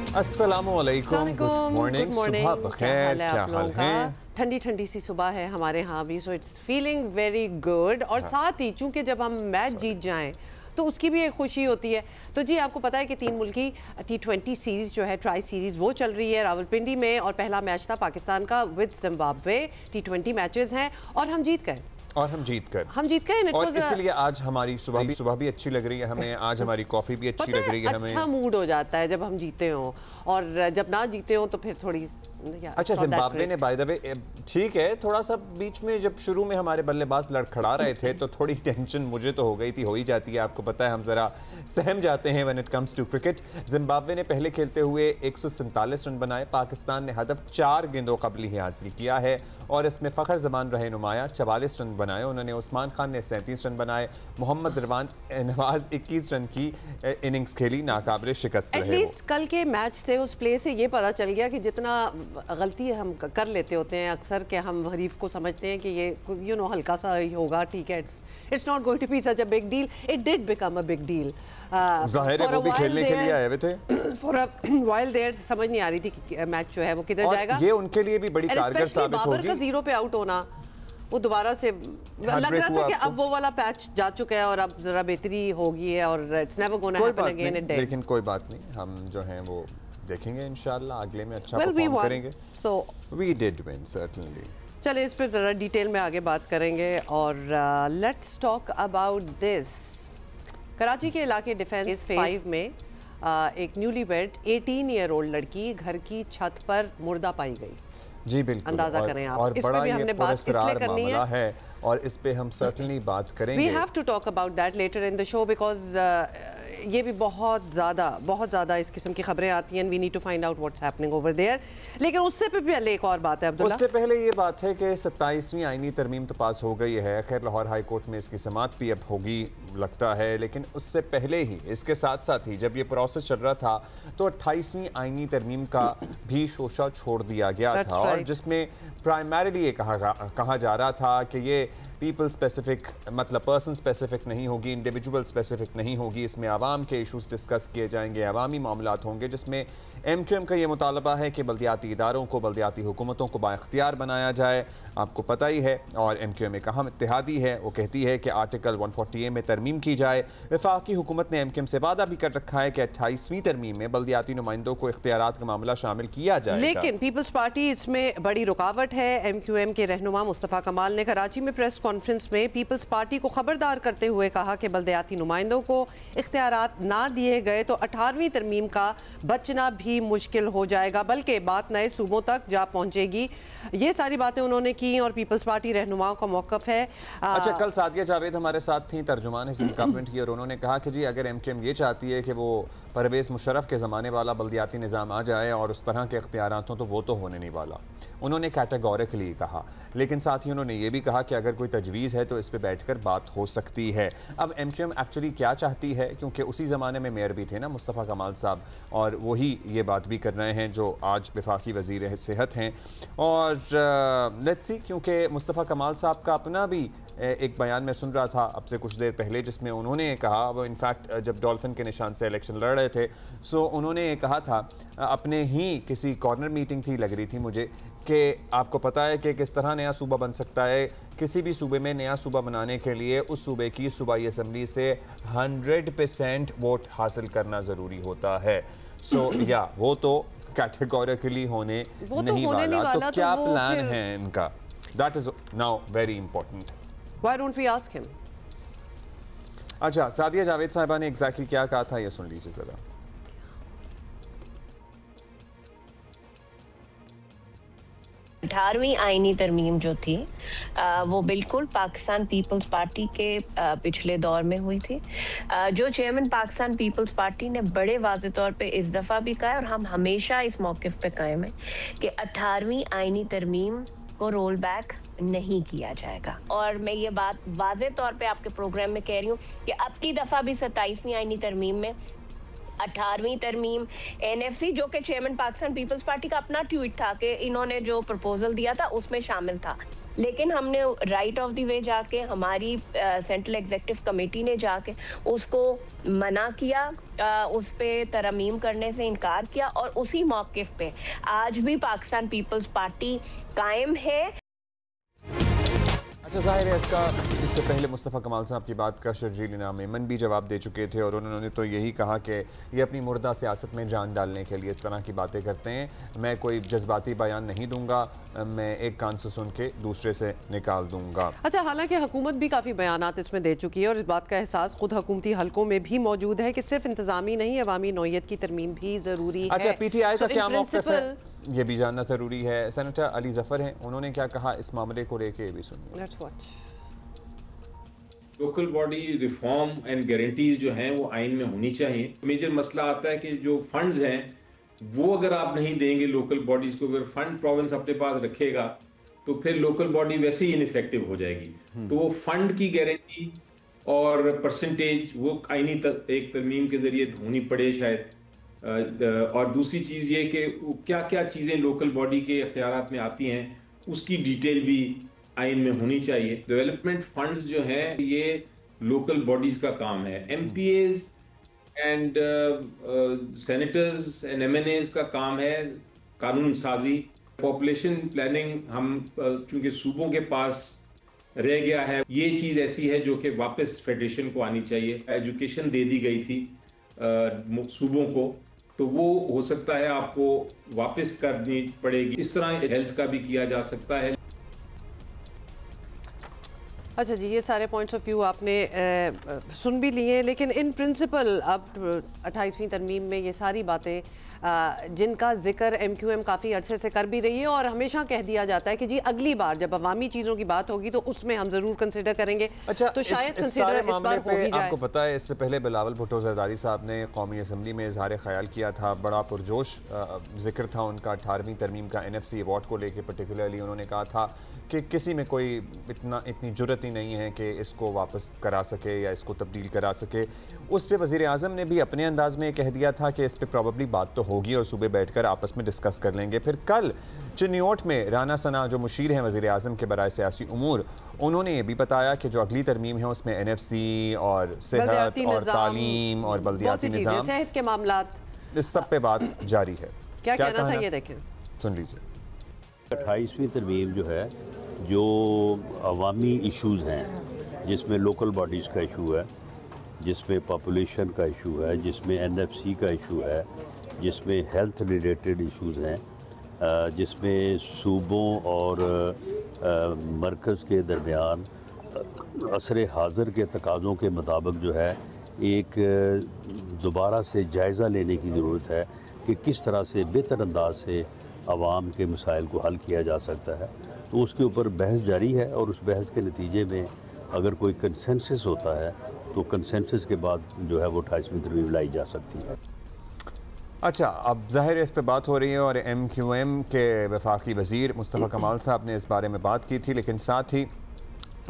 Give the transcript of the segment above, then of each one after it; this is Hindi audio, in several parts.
अस्सलामुअलैकुम, गुड मॉर्निंग, सुबह बखैर, क्या हाल है? ठंडी ठंडी सी सुबह है हमारे यहाँ भी, so it's feeling very good. और साथ ही चूंकि जब हम मैच जीत जाएं तो उसकी भी एक खुशी होती है। तो जी आपको पता है कि 3 मुल्की T20 सीरीज जो है, ट्राई सीरीज, वो चल रही है रावलपिंडी में, और पहला मैच था पाकिस्तान का विद जिम्बाब्वे। T20 मैचेस हैं और हम जीत गए। हम जीत गए और इसलिए आज हमारी सुबह भी अच्छी लग रही है हमें। आज हमारी कॉफी भी अच्छी लग रही है हमें। अच्छा मूड हो जाता है जब हम जीते हो, और जब ना जीते हो तो फिर थोड़ी अच्छा। जिम्बाब्वे ने बाय द वे, ठीक है, थोड़ा सा बीच में जब शुरू में हमारे बल्लेबाज लड़खड़ा रहे थे तो थोड़ी टेंशन मुझे तो हो गई थी, हो ही जाती है, आपको पता है हम जरा सहम जाते हैं when it comes to cricket. Zimbabwe ने पहले खेलते हुए 147 रन बनाए। पाकिस्तान ने हदफ 4 गेंदों कबली ही हासिल किया है और इसमें फ़खर ज़मान रहे नुमाया, 44 रन बनाए उन्होंने। उस्मान खान ने 37 रन बनाए। मोहम्मद रिजवान नवाज 21 रन की इनिंग्स खेली, नाकाबिल शिकस्त रहे। एटलीस्ट कल के मैच से, उस प्ले से ये पता चल गया कि जितना गलती हम कर लेते होते हैं अक्सर, कि हम हरीफ को समझते हैं कि ये हल्का सा ही होगा, ठीक है, it's not going to be such a big deal. It did become a big deal. ज़ाहिर है वो भी खेलने के लिए आए हुए थे। फॉर अ व्हाइल देयर समझ नहीं आ रही थी कि मैच जो है वो किधर जाएगा। ये उनके लिए भी बड़ी कारगर साबित होगी। बाबर का 0 पे आउट होना, वो दोबारा से लग रहा था कि अब वो वाला पैच जा चुका है और अब जरा बेहतरी होगी है, और it's never gonna happen again in dead. लेकिन कोई बात नहीं, हम जो हैं वो देखेंगे इंशाल्लाह अगले में अच्छा परफॉर्म करेंगे। So we did win certainly. चलिए इस पे ज़रा डिटेल में आगे बात करेंगे, और let's talk about this. Karachi के इलाके डिफेंस फेज 5 में एक न्यूली वेड 18 ईयर ओल्ड लड़की घर की छत पर मुर्दा पाई गई। जी बिल्कुल, अंदाजा करें आप। और इस बड़ा पे भी हमने बात इसलिए करनी है और इस पे हम सर्टेनली बात करेंगे। We have to talk about that later in the show, because ये भी बहुत ज़्यादा इस किस्म की खबरें आती हैं। We need to find out what's happening over there. लेकिन उससे पहले एक और बात है अब्दुल्ला। उससे पहले ये बात है कि 27वीं आईनी तरमीम तो पास हो गई है। खैर लाहौर हाई कोर्ट में इसकी समाअत भी अब होगी लगता है, लेकिन उससे पहले ही, इसके साथ साथ ही जब ये प्रोसेस चल रहा था तो 28वीं आईनी तरमीम का भी शोशा छोड़ दिया गया था, और जिसमें प्राइमरीली ये कहा जा रहा था कि ये पीपल स्पेसिफिक, मतलब पर्सन स्पेसिफिक नहीं होगी, इंडिविजुअल स्पेसिफिक नहीं होगी। इसमें आवाम के इशूज़ डिस्कस किए जाएंगे, अवामी मामलात होंगे, जिसमें MQM का ये मुतालबा है कि बल्दियाती इदारों को, बल्दियाती हुकूमतों को बाइख्तियार बनाया जाए। आपको पता ही है, और MQM एक अहम इत्तेहादी है, वो कहती है कि आर्टिकल 140A में तरमीम की जाए। वफाकी हुकूमत ने MQM से वादा भी कर रखा है कि 28वीं तरमीम में बल्दियाती नुमाइंदों को इख्तियारात का मामला शामिल किया जाएगा। लेकिन पीपल्स पार्टी इसमें बड़ी रुकावट है। MQM के रहनुमा मुस्तफ़ा कमाल ने कराची में प्रेस कॉन्फ्रेंस में पीपल्स पार्टी को खबरदार करते हुए कहा कि बल्दियाती नुमाइंदों को इख्तियारात ना दिए गए तो 18वीं तरमीम का बचना भी मुश्किल हो जाएगा, बल्कि बात नए सूबों तक जा पहुंचेगी। ये सारी बातें उन्होंने की, और पीपल्स पार्टी रहनुमाओं का मौक़िफ़ है। अच्छा, कल सादिया जावेद हमारे साथ थी, तर्जुमान सिंध गवर्नमेंट की, और उन्होंने कहा कि जी अगर MQM ये चाहती है कि वो परवेज़ मुशर्रफ के ज़माने वाला बल्दियाती निज़ाम आ जाए और उस तरह के इख्तियारात हों, तो वो तो होने नहीं वाला, उन्होंने कैटेगोरिकली कहा। लेकिन साथ ही उन्होंने ये भी कहा कि अगर कोई तजवीज़ है तो इस पे बैठकर बात हो सकती है। अब MQM एक्चुअली क्या चाहती है, क्योंकि उसी ज़माने में मेयर भी थे ना मुस्तफ़ा कमाल साहब, और वही ये बात भी कर रहे हैं जो आज वफाकी वज़ीर सेहत हैं। और लेट्स सी, क्योंकि मुस्तफ़ा कमाल साहब का अपना भी एक बयान में सुन रहा था अब से कुछ देर पहले, जिसमें उन्होंने कहा, वो इनफैक्ट जब डॉल्फिन के निशान से इलेक्शन लड़ रहे थे, सो उन्होंने कहा था अपने ही किसी कॉर्नर मीटिंग थी लग रही थी मुझे, कि आपको पता है कि किस तरह नया सूबा बन सकता है। किसी भी सूबे में नया सूबा बनाने के लिए उस सूबे की सूबाई असम्बली से 100% वोट हासिल करना ज़रूरी होता है। सो या वो तो कैटेगोरिकली होने नहीं वाला, तो क्या प्लान है इनका? That is now very important. Why don't we ask him? अच्छा, सादिया जावेद साहिबा ने एग्जैक्टली क्या कहा था, ये सुन लीजिए जरा। 18वीं आईनी तरमीम जो थी वो बिल्कुल पाकिस्तान पीपल्स पार्टी के पिछले दौर में हुई थी। जो चेयरमैन पाकिस्तान पीपल्स पार्टी ने बड़े वाज़े तौर पे इस दफ़ा भी कहा है, और हम हमेशा इस मौक़िफ़ पे कायम है कि 18वीं आईनी तरमीम को रोल बैक नहीं किया जाएगा। और मैं ये बात वाज़े तौर पे आपके प्रोग्राम में कह रही हूँ कि अब की दफ़ा भी 27वीं आईनी तरमीम में 18वीं तरमीम NFC, जो कि चेयरमैन पाकिस्तान पीपल्स पार्टी का अपना ट्वीट था कि इन्होंने जो प्रपोजल दिया था उसमें शामिल था, लेकिन हमने राइट ऑफ द वे जाके, हमारी सेंट्रल एग्जीक्यूटिव कमेटी ने जाके उसको मना किया, उस पे तरमीम करने से इनकार किया, और उसी मौक़िफ़ पे आज भी पाकिस्तान पीपल्स पार्टी कायम है। अच्छा, ज़ाहिर है इसका इससे पहले मुस्तफ़ा कमाल साहब की बात का शर्जील इनाम मेमन भी जवाब दे चुके थे और उन्होंने तो यही कहा कि ये अपनी मुर्दा सियासत में जान डालने के लिए इस तरह की बातें करते हैं। मैं कोई जज्बाती बयान नहीं दूंगा, मैं एक कान से सुन के दूसरे से निकाल दूंगा। अच्छा, हालांकि हुकूमत भी काफ़ी बयानात इसमें दे चुकी है और इस बात का एहसास खुद हुकूमती हलकों में भी मौजूद है कि सिर्फ इंतजामी नहीं, अवामी नौयत की तरमीम भी ज़रूरी है। अच्छा, PTI का क्या मौक़िफ़ है ये भी जानना ज़रूरी है। सेनेटर अली ज़फ़र हैं, उन्होंने क्या कहा इस मामले को लेके भी सुनिए। Let's watch. Local body reform and guarantees जो हैं वो आइन में होनी चाहिए। मेजर मसला आता है कि जो फंड्स हैं वो अगर आप नहीं देंगे लोकल बॉडीज को, अगर फंड प्रोविंस अपने पास रखेगा तो फिर लोकल बॉडी वैसे ही इनइफेक्टिव हो जाएगी। तो वो फंड की गारंटी और परसेंटेज वो आइनी एक तरमीम के जरिए होनी पड़े शायद। और दूसरी चीज़ ये कि क्या क्या चीज़ें लोकल बॉडी के इख्तियारात में आती हैं उसकी डिटेल भी आइन में होनी चाहिए। डेवलपमेंट फंड्स जो हैं ये लोकल बॉडीज का काम है। MPAs and senators and MNAs का काम है कानून साजी। पॉपुलेशन प्लानिंग हम चूंकि सूबों के पास रह गया है, ये चीज़ ऐसी है जो कि वापस फेडरेशन को आनी चाहिए। एजुकेशन दे दी गई थी सूबों को, तो वो हो सकता है आपको वापस करनी पड़ेगी। इस तरह हेल्थ का भी किया जा सकता है। अच्छा जी, ये सारे पॉइंट्स ऑफ व्यू आपने सुन भी लिए, लेकिन इन प्रिंसिपल अब 28वीं तरमीम में ये सारी बातें जिनका जिक्र MQM काफ़ी अरसे से कर भी रही है और हमेशा कह दिया जाता है कि जी अगली बार जब अवामी चीज़ों की बात होगी तो उसमें हम ज़रूर कंसिडर करेंगे। अच्छा, तो शायद कंसिडर इस बार हो भी जाए। आपको पता है इससे पहले बिलावल भुट्टो जरदारी साहब ने कौमी असम्बली में इजहार ख्याल किया था, बड़ा पुरजोश जिक्र था उनका 18वीं तरमीम का NFC अवार्ड को लेकर। पर्टिकुलरली उन्होंने कहा था कि किसी में कोई इतनी जुर्रत ही नहीं है कि इसको वापस करा सके या इसको तब्दील करा सके। उस पर वज़ीर आज़म ने भी अपने अंदाज में कह दिया था कि इस पर प्रॉबली बात तो होगी और सुबह बैठकर आपस में डिस्कस कर लेंगे। फिर कल चिन्योट में राना सना जो मुशीर हैं वज़ीर आज़म के बराए सियासी उमूर, उन्होंने ये भी बताया कि जो अगली तरमीम है उसमें NFC और सेहत और तालीम और बल्दियाती निज़ाम, सेहत के मामलात, इस सब पे बात जारी है। क्या कहना था ये देखें, सुन लीजिए। 28वीं तरमीम जो है, जो अवामी इश्यूज़ हैं जिसमें लोकल बॉडीज़ का इशू है, जिसमें पॉपुलेशन का इशू है, जिसमें NFC का इशू है, जिसमें हेल्थ रिलेटेड इश्यूज़ हैं, जिसमें सूबों और मरकज़ के दरमियान असर हाज़िर के तकाज़ों के मुताबिक जो है एक दोबारा से जायज़ा लेने की ज़रूरत है कि किस तरह से बेहतर अंदाज से आवाम के मसाइल को हल किया जा सकता है। तो उसके ऊपर बहस जारी है और उस बहस के नतीजे में अगर कोई कंसेंसस होता है तो कंसेंसस के बाद जो है वो 28वीं तरमीम लाई जा सकती है। अच्छा, अब ज़ाहिर है इस पर बात हो रही है और MQM के वफाकी वज़ीर मुस्तफ़ा कमाल साहब ने इस बारे में बात की थी, लेकिन साथ ही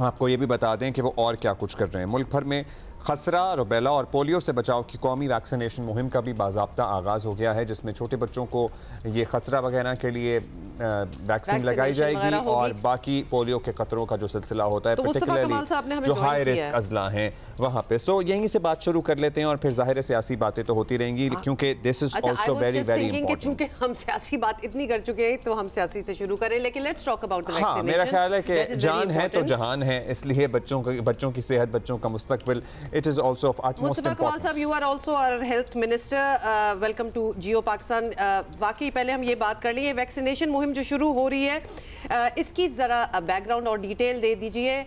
आपको ये भी बता दें कि वो और क्या कुछ कर रहे हैं। मुल्क भर में खसरा, रुबेला और पोलियो से बचाव की कौमी वैक्सीनेशन मुहिम का भी बाज़ाब्ता आगाज़ हो गया है, जिसमें छोटे बच्चों को ये खसरा वगैरह के लिए वैक्सीन लगाई जाएगी और बाकी पोलियो के खतरों का जो सिलसिला होता है तो पर्टिकुलरली जो हाई रिस्क अजला हैं वहाँ पे। सो यहीं से बात शुरू कर लेते हैं और फिर जाहिर है सियासी बातें तो होती रहेंगी क्योंकि this is also very very important. चूंकि हम सियासी बात इतनी कर चुके हैं तो हम सियासी से शुरू करें, लेकिन let's talk about the vaccination. मेरा ख्याल है कि जान है तो जहान है, इसलिए बच्चों की सेहत, बच्चों का मुस्तकबिल, it is also of utmost importance। साहब, you are also our health minister, welcome to जियो पाकिस्तान। वाकई पहले हम ये बात कर लिए, वैक्सीनेशन मुहिम जो शुरू हो रही है इसकी जरा बैकग्राउंड और डिटेल दे दीजिए।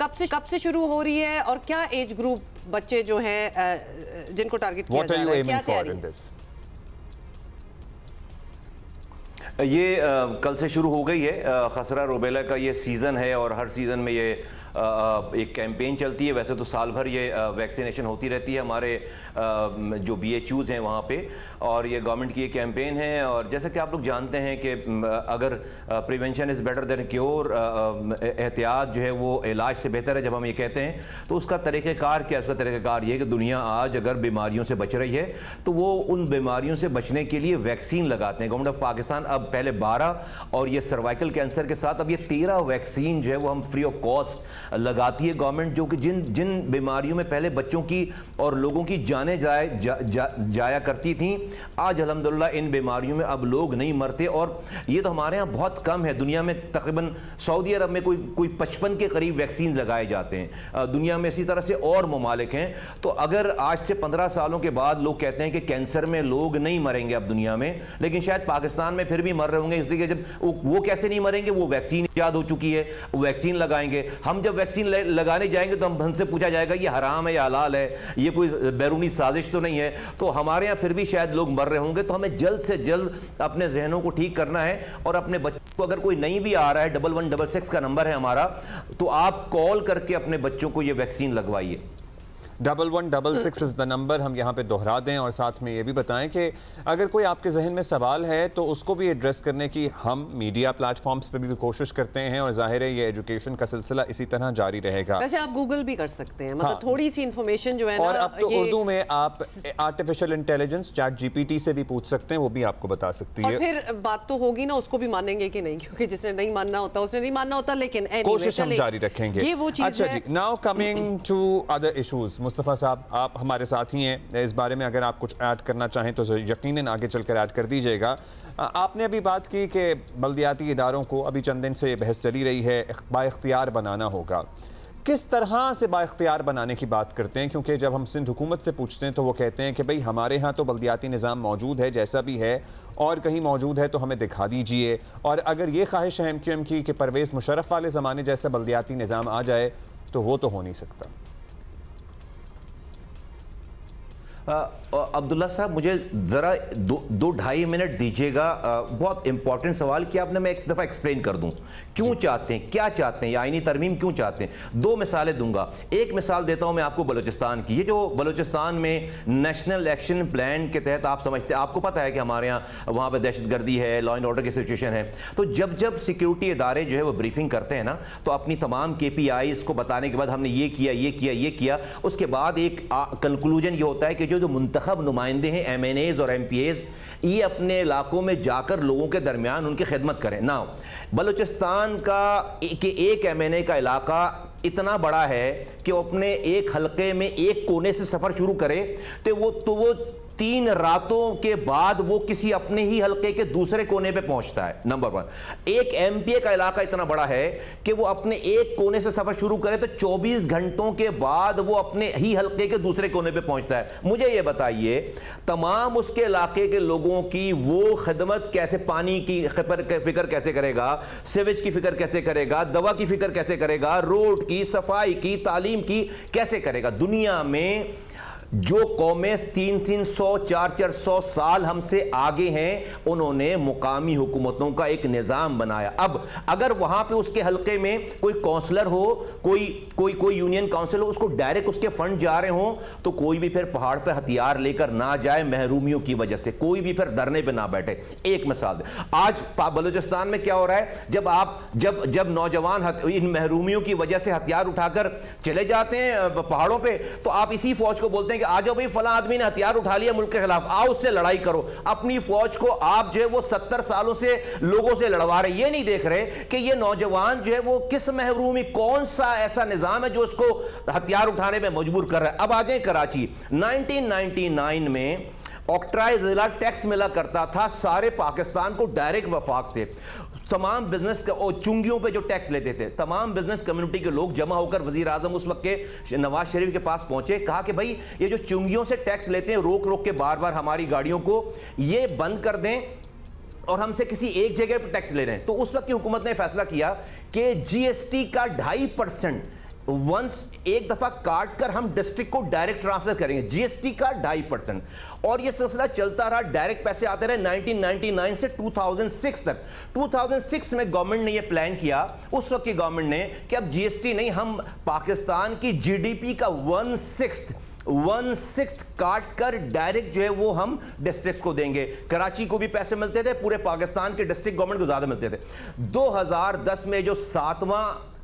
कब से शुरू हो रही है और क्या एज ग्रुप बच्चे जो हैं जिनको टारगेट किया जा रहा है, क्या तैयारी? ये कल से शुरू हो गई है। खसरा रुबेला का ये सीज़न है और हर सीज़न में ये एक कैंपेन चलती है। वैसे तो साल भर ये वैक्सीनेशन होती रहती है हमारे जो BHUs हैं वहाँ पे, और ये गवर्नमेंट की एक कैंपेन है। और जैसा कि आप लोग जानते हैं कि अगर prevention is better than cure, एहतियात जो है वो इलाज से बेहतर है जब हम ये कहते हैं, तो उसका तरीक़ाकार क्या है? उसका तरीक़ाकार ये है कि दुनिया आज अगर बीमारियों से बच रही है तो वो उन बीमारियों से बचने के लिए वैक्सीन लगाते हैं। गवर्नमेंट ऑफ पाकिस्तान अब पहले 12 और ये सर्वाइकल कैंसर के साथ अब ये 13 वैक्सीन जो है वो हम फ्री ऑफ कॉस्ट लगाती है गवर्नमेंट, जो कि जिन बीमारियों में पहले बच्चों की और लोगों की जानें जाया करती थी, आज अल्हम्दुलिल्लाह इन बीमारियों में अब लोग नहीं मरते। और ये तो हमारे यहाँ बहुत कम है। दुनिया में तकरीबन सऊदी अरब में कोई 55 के करीब वैक्सीन लगाए जाते हैं। दुनिया में इसी तरह से और ममालिक हैं। तो अगर आज से 15 सालों के बाद लोग कहते हैं कि कैंसर में लोग नहीं मरेंगे अब दुनिया में, लेकिन शायद पाकिस्तान में फिर भी मर रहे होंगे, इसलिए जब वो कैसे नहीं मरेंगे? वो वैक्सीन ईजाद हो चुकी है, वैक्सीन लगाएंगे। हम जब वैक्सीन लगाने जाएंगे तो हमसे पूछा जाएगा ये हराम है या हलाल है, ये कोई बैरूनी साजिश तो नहीं है। तो हमारे यहाँ फिर भी शायद लोग मर रहे होंगे। तो हमें जल्द से जल्द अपने जहनों को ठीक करना है और अपने बच्चों को, अगर कोई नहीं भी आ रहा है, 1166 का नंबर है हमारा, तो आप कॉल करके अपने बच्चों को ये वैक्सीन लगवाइए। 1166 इज़ द नंबर, हम यहाँ पे दोहरा दें और साथ में ये भी बताएं कि अगर कोई आपके जहन में सवाल है तो उसको भी एड्रेस करने की हम मीडिया प्लेटफॉर्म्स पे भी कोशिश करते हैं, और जाहिर है ये एजुकेशन का सिलसिला इसी तरह जारी रहेगा। वैसे आप गूगल भी कर सकते हैं, मतलब हाँ। थोड़ी सी इन्फॉर्मेशन जो है ना, और अब तो उर्दू में आप आर्टिफिशियल इंटेलिजेंस ChatGPT से भी पूछ सकते हैं, वो भी आपको बता सकती है। और फिर बात तो होगी ना, उसको भी मानेंगे कि नहीं, क्योंकि जिसने नहीं मानना होता उसने नहीं मानना होता, लेकिन कोशिश हम जारी रखेंगे। ये वो चीज़ अच्छा जी, now coming to other issues. Mustafa साहब, आप हमारे साथ ही हैं, इस बारे में अगर आप कुछ ऐड करना चाहें तो यकीनन आगे चलकर ऐड कर दीजिएगा। आपने अभी बात की कि बल्दियाती इदारों को अभी चंद दिन से बहस चली रही है, बाइख्तियार बनाना होगा। किस तरह से बाइख्तियार बनाने की बात करते हैं? क्योंकि जब हम सिंध हुकूमत से पूछते हैं तो वो कहते हैं कि भाई हमारे यहाँ तो बल्दियाती निज़ाम मौजूद है, जैसा भी है, और कहीं मौजूद है तो हमें दिखा दीजिए। और अगर ये ख्वाहिश है MQM की कि परवेज़ मुशर्रफ वाले ज़माने जैसा बल्दियाती निज़ाम आ जाए, तो वो तो हो नहीं सकता। अब्दुल्ला साहब, मुझे ज़रा 2-2.5 मिनट दीजिएगा। बहुत इंपॉर्टेंट सवाल कि आपने, मैं एक दफ़ा एक्सप्लेन कर दूं क्यों चाहते हैं, क्या चाहते हैं, या आईनी तरमीम क्यों चाहते हैं। 2 मिसालें दूंगा। एक मिसाल देता हूं मैं आपको बलूचिस्तान की। ये जो बलूचिस्तान में नेशनल एक्शन प्लान के तहत, आप समझते हैं, आपको पता है कि हमारे यहाँ वहाँ पर दहशतगर्दी है, लॉ एंड ऑर्डर की सिचुएशन है, तो जब सिक्योरिटी इदारे जो है वो ब्रीफिंग करते हैं ना, तो अपनी तमाम KPIs को बताने के बाद हमने ये किया, ये किया, ये किया, उसके बाद एक कंक्लूजन ये होता है कि जो मुंतखब नुमाइंदे हैं, MNAs और MPAs, ये अपने इलाकों में जाकर लोगों के दरमियान उनकी खिदमत करें ना। बलूचिस्तान का एक MNA का इलाका इतना बड़ा है कि वो अपने एक हलके में एक कोने से सफ़र शुरू करे तो वो 3 रातों के बाद वो किसी अपने ही हलके के दूसरे कोने पे पहुंचता है। नंबर 1। एक MPA का इलाका इतना बड़ा है कि वो अपने एक कोने से सफर शुरू करे तो 24 घंटों के बाद वो अपने ही हलके के दूसरे कोने पे पहुंचता है। मुझे ये बताइए, तमाम उसके इलाके के लोगों की वो खिदमत कैसे, पानी की फिक्र कैसे करेगा, सीवेज की फिक्र कैसे करेगा, दवा की फिक्र कैसे करेगा, रोड की सफाई की, तालीम की कैसे करेगा? दुनिया में जो कौमें 300-400 400 साल हमसे आगे हैं, उन्होंने मुकामी हुकूमतों का एक निज़ाम बनाया। अब अगर वहां पे उसके हलके में कोई काउंसलर हो, कोई यूनियन काउंसिल हो, उसको डायरेक्ट उसके फंड जा रहे हो, तो कोई भी फिर पहाड़ पे हथियार लेकर ना जाए महरूमियों की वजह से, कोई भी फिर धरने पे ना बैठे। एक मिसाल दे, आज बलूचिस्तान में क्या हो रहा है, जब नौजवान इन महरूमियों की वजह से हथियार उठाकर चले जाते हैं पहाड़ों पे, तो आप इसी फौज को बोलते हैं कि आ जाओ भाई, फला आदमी ने हथियार उठा लिया मुल्क के खिलाफ, आओ उससे लड़ाई करो। अपनी फौज को आप जो है वो 70 सालों से लोगों से लड़वा रहे, ये नहीं देख रहे कि ये नौजवान जो है वो किस महरूमी, कौन सा ऐसा निजाम है जो उसको हथियार उठाने में मजबूर कर रहा है। अब आ जाए कराची। 1999 में ऑक्ट्राई जिला टैक्स मिला करता था सारे पाकिस्तान को डायरेक्ट वफाक से। तमाम बिजनेस और चुंगियों पे जो टैक्स लेते थे, तमाम बिजनेस कम्युनिटी के लोग जमा होकर वजीर आजम उस वक्त के नवाज शरीफ के पास पहुंचे, कहा कि भाई ये जो चुंगियों से टैक्स लेते हैं रोक रोक के बार बार हमारी गाड़ियों को, ये बंद कर दें और हमसे किसी एक जगह पर टैक्स ले रहे हैं। तो उस वक्त की हुकूमत ने फैसला किया कि GST का 2.5% वंस एक दफा काट कर हम डिस्ट्रिक्ट को डायरेक्ट ट्रांसफर करेंगे, जीएसटी का 2.5%, और ये सिलसिला चलता रहा, डायरेक्ट पैसे आते रहे 1999 से 2006 तक। 2006 में गवर्नमेंट ने ये प्लान किया, उस वक्त की गवर्नमेंट ने, कि अब जीएसटी नहीं, हम पाकिस्तान की जीडीपी का 1/6 काट कर डायरेक्ट जो है वो हम डिस्ट्रिक्ट्स को देंगे। कराची को भी पैसे मिलते थे, पूरे पाकिस्तान के डिस्ट्रिक्ट गवर्नमेंट को ज्यादा मिलते थे। 2010 में जो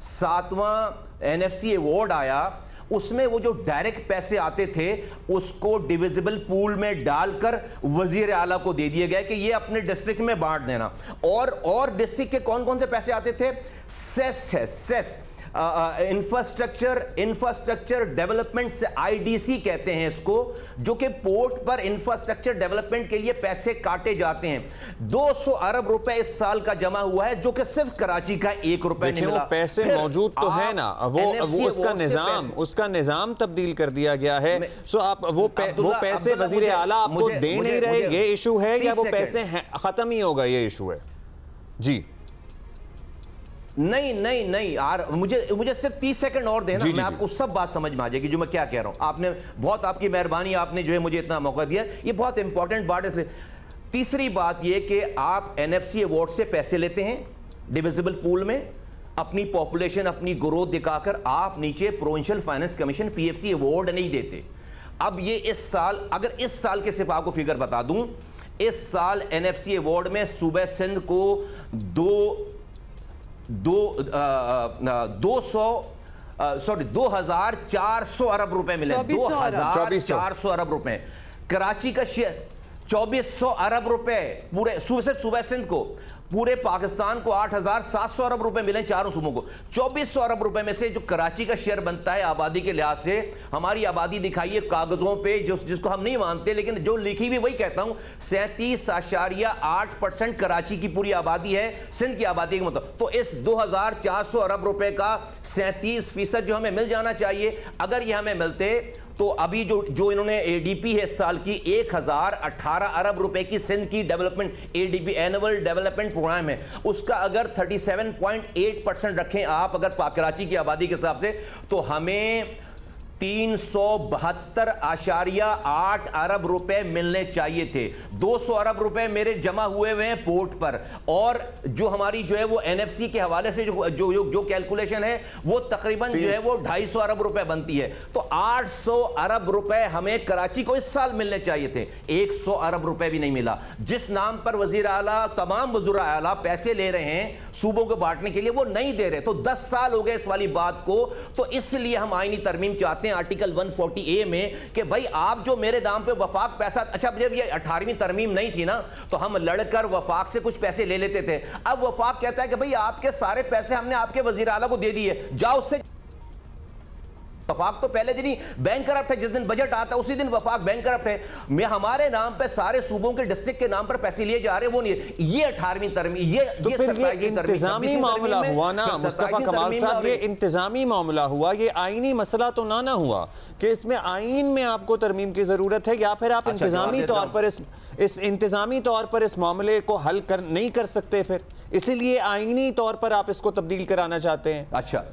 सातवां एनएफसी अवार्ड आया, उसमें वो जो डायरेक्ट पैसे आते थे उसको डिविजिबल पूल में डालकर वजीर आला को दे दिए गए कि ये अपने डिस्ट्रिक्ट में बांट देना। और डिस्ट्रिक्ट के कौन कौन से पैसे आते थे? सेस है, सेस, इंफ्रास्ट्रक्चर डेवलपमेंट से, आईडीसी कहते हैं इसको, जो कि पोर्ट पर इंफ्रास्ट्रक्चर डेवलपमेंट के लिए पैसे काटे जाते हैं। 200 अरब रुपए इस साल का जमा हुआ है, जो कि सिर्फ कराची का 1 रुपए नहीं मिला। पैसे मौजूद तो है ना, वो उसका निजाम तब्दील कर दिया गया है। सो आप वो पैसे वजीर आला आपको दे नहीं रहे, ये इशू है, या वो पैसे खत्म ही होगा, ये इशू है? जी नहीं यार, मुझे सिर्फ 30 सेकंड और देना, मैं आपको सब बात समझ में आ जाएगी जो मैं क्या कह रहा हूं। आपने बहुत, आपकी मेहरबानी, आपने जो है मुझे इतना मौका दिया, ये बहुत इंपॉर्टेंट बात है। तीसरी बात ये कि आप एनएफसी अवार्ड से पैसे लेते हैं डिविजिबल पूल में, अपनी पॉपुलेशन, अपनी ग्रोथ दिखाकर आप नीचे provincial finance commission PFC award नहीं देते। अब ये इस साल, अगर इस साल के सिर्फ आपको फिगर बता दूं, इस साल एनएफसी अवार्ड में सूबे सिंध को 2400 अरब रुपए मिले, 2400 अरब रुपए। कराची का शेयर 2400 अरब रुपए, पूरे सूबे सिंध को, पूरे पाकिस्तान को 8700 अरब रुपए मिले, चारों सूबों को। 2400 अरब रुपए में से जो कराची का शेयर बनता है आबादी के लिहाज से, हमारी आबादी दिखाइए कागजों पे, जिसको हम नहीं मानते, लेकिन जो लिखी हुई वही कहता हूं, 37.8% कराची की पूरी आबादी है, सिंध की आबादी के मतलब। तो इस 2400 अरब रुपए का 37% जो हमें मिल जाना चाहिए, अगर ये हमें मिलते तो अभी जो इन्होंने एडीपी है इस साल की 1018 अरब रुपए की सिंध की development ADP annual development programme है, उसका अगर 37.8% रखें आप अगर कराची की आबादी के हिसाब से, तो हमें 372.8 अरब रुपए मिलने चाहिए थे। 200 अरब रुपए मेरे जमा हुए हैं पोर्ट पर, और जो हमारी जो है वो एनएफसी के हवाले से जो कैलकुलेशन है वो तकरीबन जो है वो 250 अरब रुपए बनती है। तो 800 अरब रुपए हमें कराची को इस साल मिलने चाहिए थे, 100 अरब रुपए भी नहीं मिला। जिस नाम पर वजीर आला, तमाम वज़ीर आला पैसे ले रहे हैं सूबों को बांटने के लिए, वो नहीं दे रहे। तो 10 साल हो गए इस वाली बात को। तो इसलिए हम आईनी तरमीम चाहते हैं आर्टिकल 140A में कि भाई आप जो मेरे नाम पे वफाक पैसा, अच्छा जब ये 18वीं तरमीम नहीं थी ना, तो हम लड़कर वफाक से कुछ पैसे ले लेते थे। अब वफाक कहता है कि भाई आपके सारे पैसे हमने आपके वजीर आला को दे दिए, जाओ उससे। वफाक तो पहले दिन ही बैंक करप्ट है, जिस दिन बजट आता है उसी दिन वफाक बैंक करप्ट है। मैं हमारे नाम पे सारे सूबों के डिस्ट्रिक्ट के नाम पर पैसे लिए जा रहे हैं, वो नहीं है। ये 18वीं तरमीम, ये इंतजामी मामला हुआ ना मुस्तफा कमाल साहब, ये इंतजामी मामला हुआ, ये आईनी मसला तो ना हुआ कि इसमें आईन में आपको तरमीम की जरूरत है, या फिर आप इंतजामी तौर पर इस इंतजामी तौर पर इस मामले को हल नहीं कर सकते, फिर इसीलिए आईनी तौर पर आप इसको तब्दील कराना चाहते हैं। अच्छा,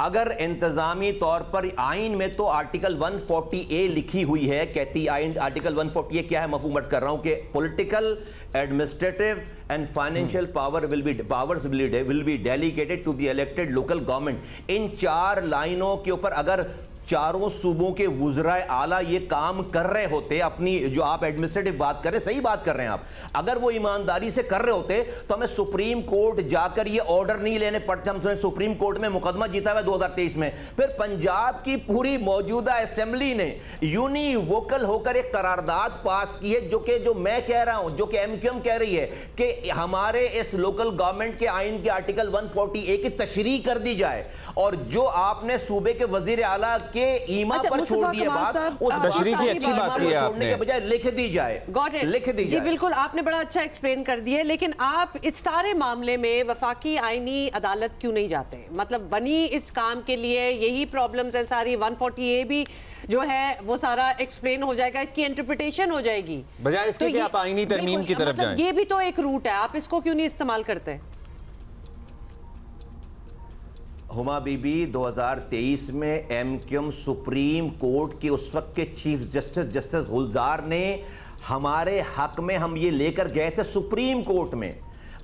अगर इंतजामी तौर पर आइन में तो आर्टिकल 140A लिखी हुई है, कहती आइन आर्टिकल 140A क्या है, मफहूम अर्ज कर रहा हूं कि political, administrative and financial powers will be delegated to the elected local government. इन 4 लाइनों के ऊपर अगर चारों सूबों के वुज़राए आला ये काम कर रहे होते, अपनी जो आप एडमिनिस्ट्रेटिव बात कर रहे, सही बात कर रहे हैं आप, अगर वो ईमानदारी से कर रहे होते तो हमें सुप्रीम कोर्ट जाकर ये ऑर्डर नहीं लेने पड़ते। हम सुप्रीम कोर्ट में मुकदमा जीता हुआ 2023 में। फिर पंजाब की पूरी मौजूदा असेंबली ने यूनिवोकल होकर एक करारदाद पास की है, जो मैं कह रहा हूं, जो कि एमक्यूएम कह रही है कि हमारे इस लोकल गवर्नमेंट के आइन के आर्टिकल 140A की तशरीह कर दी जाए, और जो आपने सूबे के वजीर आला के ईमा पर छोड़ दिए बात, उस तशरीह की अच्छी बात की है आपने, के बजाय लिख दी जाए, लिख दी जाए। जी बिल्कुल, आपने बड़ा अच्छा एक्सप्लेन कर दिया। लेकिन आप इस सारे मामले में वफाकी आईनी अदालत क्यों नहीं जाते? मतलब बनी इस काम के लिए यही प्रॉब्लम्स हैं सारी। 140A भी जो है वो सारा एक्सप्लेन हो जाएगा, इसकी इंटरप्रिटेशन हो जाएगी, बजाय इसके कि आप आईनी तरमीम की तरफ जाएं। ये भी तो एक रूट है, आप इसको क्यों नहीं इस्तेमाल करते? हुमा बीबी 2023 में एमक्यूएम सुप्रीम कोर्ट के उस वक्त के चीफ जस्टिस गुलजार ने हमारे हक में, हम ये लेकर गए थे सुप्रीम कोर्ट में,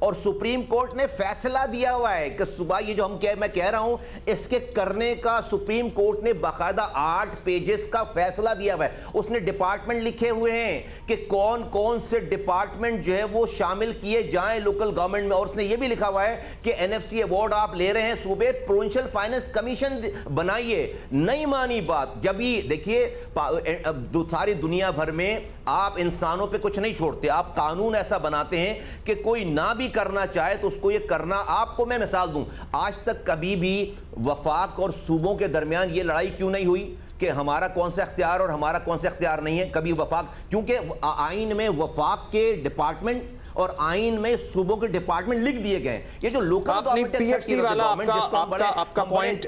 और सुप्रीम कोर्ट ने फैसला दिया हुआ है कि सुबह ये जो मैं कह रहा हूं इसके करने का सुप्रीम कोर्ट ने बाकायदा 8 पेजेस का फैसला दिया हुआ है। उसने डिपार्टमेंट लिखे हुए हैं कि कौन कौन से डिपार्टमेंट जो है वो शामिल किए जाएं लोकल गवर्नमेंट में, और उसने ये भी लिखा हुआ है कि एनएफसी अवार्ड आप ले रहे हैं सूबे, प्रोविंशियल फाइनेंस कमीशन बनाइए। नहीं मानी बात। जब ही देखिए सारी दुनिया भर में आप इंसानों पे कुछ नहीं छोड़ते, आप कानून ऐसा बनाते हैं कि कोई ना भी करना चाहे तो उसको ये करना। आपको मैं मिसाल दूं, आज तक कभी भी वफाक और सूबों के दरमियान ये लड़ाई क्यों नहीं हुई कि हमारा कौन सा इख्तियार और हमारा कौन सा इख्तियार नहीं है? कभी वफाक, क्योंकि आइन में वफाक के डिपार्टमेंट और आइन में सूबों के डिपार्टमेंट लिख दिए गए। ये जो लोकल पीएफसी वाला आपका पॉइंट,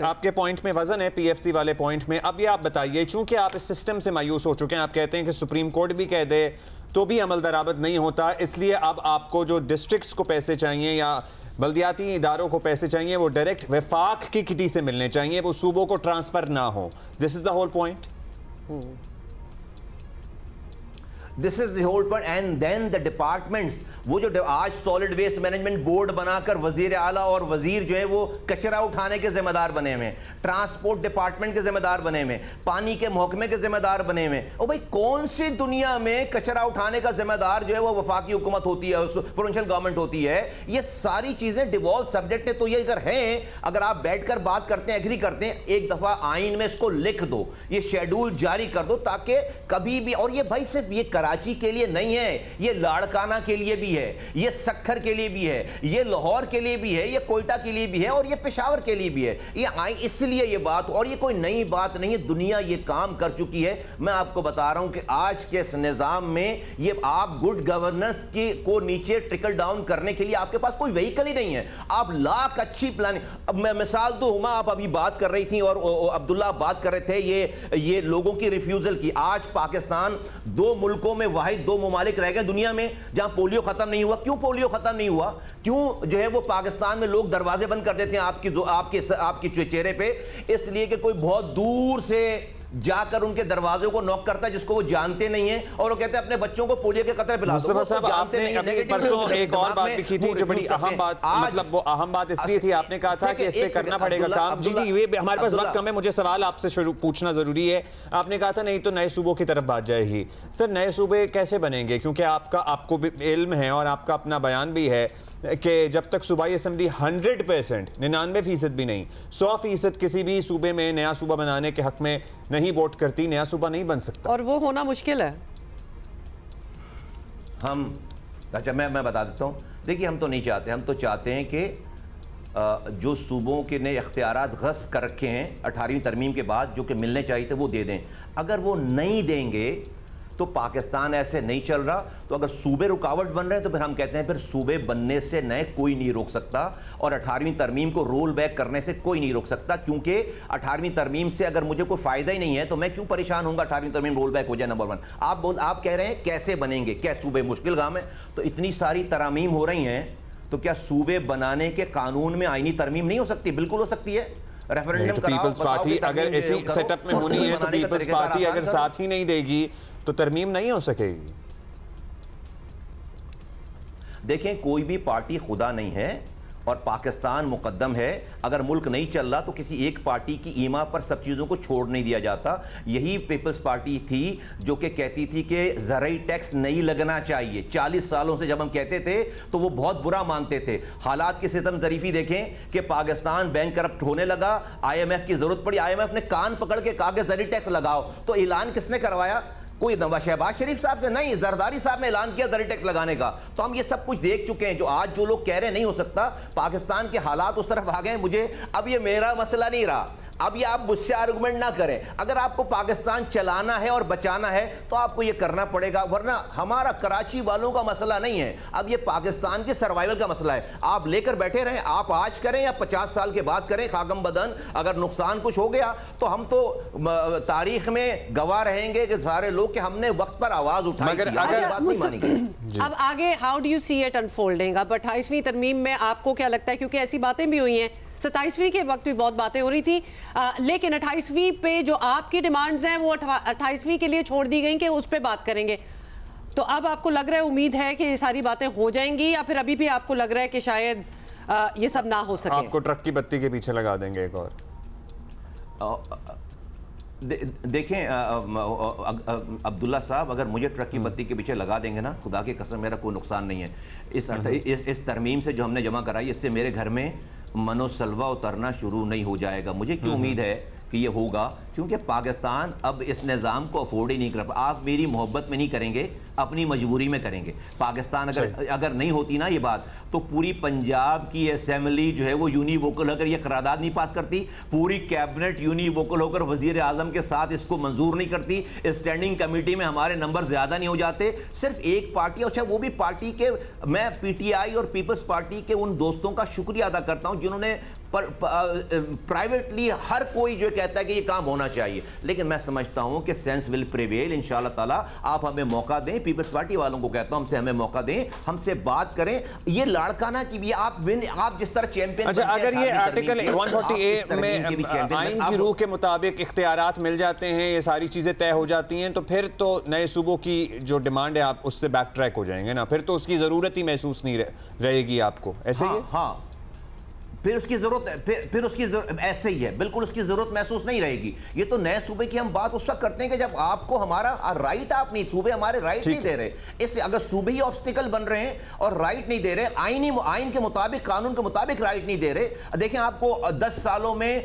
आपके पॉइंट में वजन है पीएफसी वाले पॉइंट में। अब ये आप बताइए, चूंकि आप इस सिस्टम से मायूस हो चुके हैं, आप कहते हैं कि सुप्रीम कोर्ट भी कह दे तो भी अमल दरामद नहीं होता, इसलिए अब आपको जो डिस्ट्रिक्ट्स को पैसे चाहिए या बल्दियाती इदारों को पैसे चाहिए वो डायरेक्ट वफाक की किटी से मिलने चाहिए, वो सूबों को ट्रांसफर ना हो। This is the whole point. This is the whole point. And then the departments, वो जो आज सॉलिड वेस्ट मैनेजमेंट बोर्ड बनाकर वजीर आला और वजीर जो है वो कचरा उठाने के जिम्मेदार बने हुए, ट्रांसपोर्ट डिपार्टमेंट के जिम्मेदार बने हुए, पानी के महकमे के जिम्मेदार बने हुए। ओ भाई, कौन सी दुनिया में कचरा उठाने का जिम्मेदार जो है वो वफाकी हुकूमत होती है, प्रोविंशियल गवर्नमेंट होती है? ये सारी चीजें डिवॉल्व सब्जेक्ट है। तो ये अगर हैं, अगर आप बैठकर बात करते हैं, एग्री करते हैं, एक दफा आइन में इसको लिख दो, ये शेड्यूल जारी कर दो, ताकि कभी भी, और ये भाई सिर्फ ये कराची के लिए नहीं है, ये लाड़काना के लिए भी है, ये सक्खर के लिए भी है, ये लाहौर के लिए भी है, ये कोयटा के लिए भी है, और ये पेशावर के लिए भी है। ये आई इसलिए ये बात, और ये कोई नई बात नहीं है, दुनिया ये काम कर चुकी है। मैं आपको बता रहा हूं कि आज के इस निजाम में ये आप गुड गवर्नेंस की को नीचे ट्रिकल डाउन करने के लिए आपके पास कोई व्हीकल ही नहीं है। आप लाख अच्छी प्लानिंग, अब मैं मिसाल दूं, हुमा आप अभी बात कर रही थी और अब्दुल्ला आप बात कर रहे थे ये लोगों की रिफ्यूजल की। आज पाकिस्तान 2 मुल्कों में वाहिद 2 ममालिक रह गए दुनिया में जहां पोलियो खत्म नहीं हुआ। क्यों पोलियो खत्म नहीं हुआ? क्यों जो है वो पाकिस्तान में लोग दरवाजे बंद कर देते हैं आपके चेहरे पे? इसलिए कि कोई बहुत दूर से जाकर उनके दरवाजों को नॉक करता है जिसको वो जानते नहीं है, और वो कहते हैं अपने बच्चों को पोलियो के कतरे पिला दो। साहब, आपने परसों एक और बात भी की थी जो बड़ी अहम बात, मतलब वो अहम बात इसलिए थी, आपने कहा था कि इस पे करना पड़ेगा काम। जी ये हमारे पास वक्त कम है, मुझे सवाल आपसे पूछना जरूरी है। आपने कहा था नहीं तो नए सूबों की तरफ बात जाएगी। सर, नए सूबे कैसे बनेंगे? क्योंकि आपको भी इल्म है और आपका अपना बयान भी है कि जब तक सूबाई असम्बली 100%, 99% भी नहीं, 100% किसी भी सूबे में नया सूबा बनाने के हक में नहीं वोट करती, नया सूबा नहीं बन सकता, और वो होना मुश्किल है। अच्छा मैं बता देता हूँ। देखिए, हम तो नहीं चाहते, हम तो चाहते हैं कि जो सूबों के नए इख्तियारात गस्ब कर रखे हैं 18वीं तरमीम के बाद, जो कि मिलने चाहिए थे, वो दे दें। अगर वो नहीं देंगे तो पाकिस्तान ऐसे नहीं चल रहा। तो अगर सूबे रुकावट बन रहे हैं तो फिर हम कहते हैं फिर सूबे बनने से नए कोई नहीं रोक सकता, और 18वीं तरमीम को रोल बैक करने से कोई नहीं रोक सकता। क्योंकि 18वीं तरमीम से अगर मुझे कोई फायदा ही नहीं है तो मैं क्यों परेशान होऊंगा 18वीं तरमीम रोल बैक हो जाए? नंबर 1 आप कह रहे हैं कैसे बनेंगे, क्या सूबे मुश्किल काम है? तो इतनी सारी तरामीम हो रही हैं, तो क्या सूबे बनाने के कानून में आईनी तरमीम नहीं हो सकती? बिल्कुल हो सकती है। रेफरेंडम तो पीपल्स पार्टी अगर इसी सेटअप में होनी है तो पीपल्स पार्टी अगर साथ ही नहीं देगी तो तरमीम नहीं हो सकेगी। देखें, कोई भी पार्टी खुदा नहीं है और पाकिस्तान मुकद्दम है। अगर मुल्क नहीं चल रहा तो किसी एक पार्टी की ईमा पर सब चीज़ों को छोड़ नहीं दिया जाता। यही पीपल्स पार्टी थी जो कि कहती थी कि ज़राई टैक्स नहीं लगना चाहिए। 40 सालों से जब हम कहते थे तो वो बहुत बुरा मानते थे। हालात की सितम ज़रीफ़ी देखें कि पाकिस्तान बैंक करप्ट होने लगा, IMF की ज़रूरत पड़ी, IMF ने कान पकड़ के कहा कि ज़राई टैक्स लगाओ। तो ऐलान किसने करवाया? कोई शहबाज शरीफ साहब से नहीं, जरदारी साहब ने ऐलान किया ज़राई टैक्स लगाने का। तो हम ये सब कुछ देख चुके हैं। जो आज जो लोग कह रहे हैं नहीं हो सकता, पाकिस्तान के हालात उस तरफ आ गए। मुझे अब ये मेरा मसला नहीं रहा, अब ये आप मुझसे आर्गुमेंट ना करें। अगर आपको पाकिस्तान चलाना है और बचाना है तो आपको ये करना पड़ेगा, वरना हमारा कराची वालों का मसला नहीं है, अब ये पाकिस्तान के सर्वाइवल का मसला है। आप लेकर बैठे रहें, आप आज करें या 50 साल के बाद करें, खाकम बदन, अगर नुकसान कुछ हो गया तो हम तो तारीख में गवाह रहेंगे कि सारे लोग कि हमने वक्त पर आवाज उठाई। अगर बात नहीं मानी गई। अब आगे how do you see it unfolding? अब 28वीं तरमीम में आपको क्या लगता है, क्योंकि ऐसी बातें भी हुई हैं 27वीं के वक्त भी बहुत बातें हो रही थी, लेकिन 28वीं पे जो आपकी डिमांड्स हैं वो 28वीं के लिए छोड़ दी गई कि उस पर बात करेंगे। तो अब आपको लग रहा है, उम्मीद है कि ये सारी बातें हो जाएंगी, या फिर अभी भी आपको लग रहा है कि शायद ये सब ना हो सके? आपको ट्रक की बत्ती के पीछे लगा देंगे एक और। देखें अब्दुल्ला साहब, अगर मुझे ट्रक की बत्ती के पीछे लगा देंगे ना, खुदा की कसम मेरा कोई नुकसान नहीं है। इस तरमीम से जो हमने जमा कराई, इससे मेरे घर में मनोसलवा उतरना शुरू नहीं हो जाएगा। मुझे क्यों उम्मीद है कि ये होगा? क्योंकि पाकिस्तान अब इस निज़ाम को अफोर्ड ही नहीं कर पा। आप मेरी मोहब्बत में नहीं करेंगे, अपनी मजबूरी में करेंगे। पाकिस्तान अगर नहीं होती ना ये बात, तो पूरी पंजाब की असेंबली जो है वो यूनिवोकल होकर ये करारदाद नहीं पास करती, पूरी कैबिनेट यूनिवोकल होकर वजीर आजम के साथ इसको मंजूर नहीं करती, स्टैंडिंग कमेटी में हमारे नंबर ज्यादा नहीं हो जाते। सिर्फ एक पार्टी, अच्छा वो भी पार्टी के, मैं पीटीआई और पीपल्स पार्टी के उन दोस्तों का शुक्रिया अदा करता हूं जिन्होंने प्राइवेटली हर कोई जो कहता है कि ये काम होना चाहिए, लेकिन मैं समझता हूं कि सेंस विल प्रिवेल इंशाल्लाह ताला। आप हमें मौका दें, पीपल्स पार्टी वालों को कहता हूं, हमें मौका दें, हमसे बात करें। ये लाड़काना की भी आप जिस तरह चैंपियन। अच्छा, अगर ये आर्टिकल 140A में आइन की रूह के मुताबिक इख्तियारात मिल जाते हैं, ये सारी चीजें तय हो जाती हैं, तो फिर तो नए सूबों की जो डिमांड है आप उससे बैक ट्रैक हो जाएंगे ना, फिर तो उसकी जरूरत ही महसूस नहीं रहेगी आपको, ऐसे ही? हाँ, फिर उसकी जरूरत, फिर उसकी ऐसे ही है, बिल्कुल उसकी जरूरत महसूस नहीं रहेगी। ये तो नए सूबे की हम बात उस वक्त करते हैं कि जब आपको हमारा राइट, आप नहीं, सूबे हमारे राइट नहीं दे रहे। इससे अगर सूबे ही ऑब्स्टिकल बन रहे हैं और राइट नहीं दे रहे, आइन के मुताबिक, कानून के मुताबिक राइट नहीं दे रहे। देखें, आपको 10 सालों में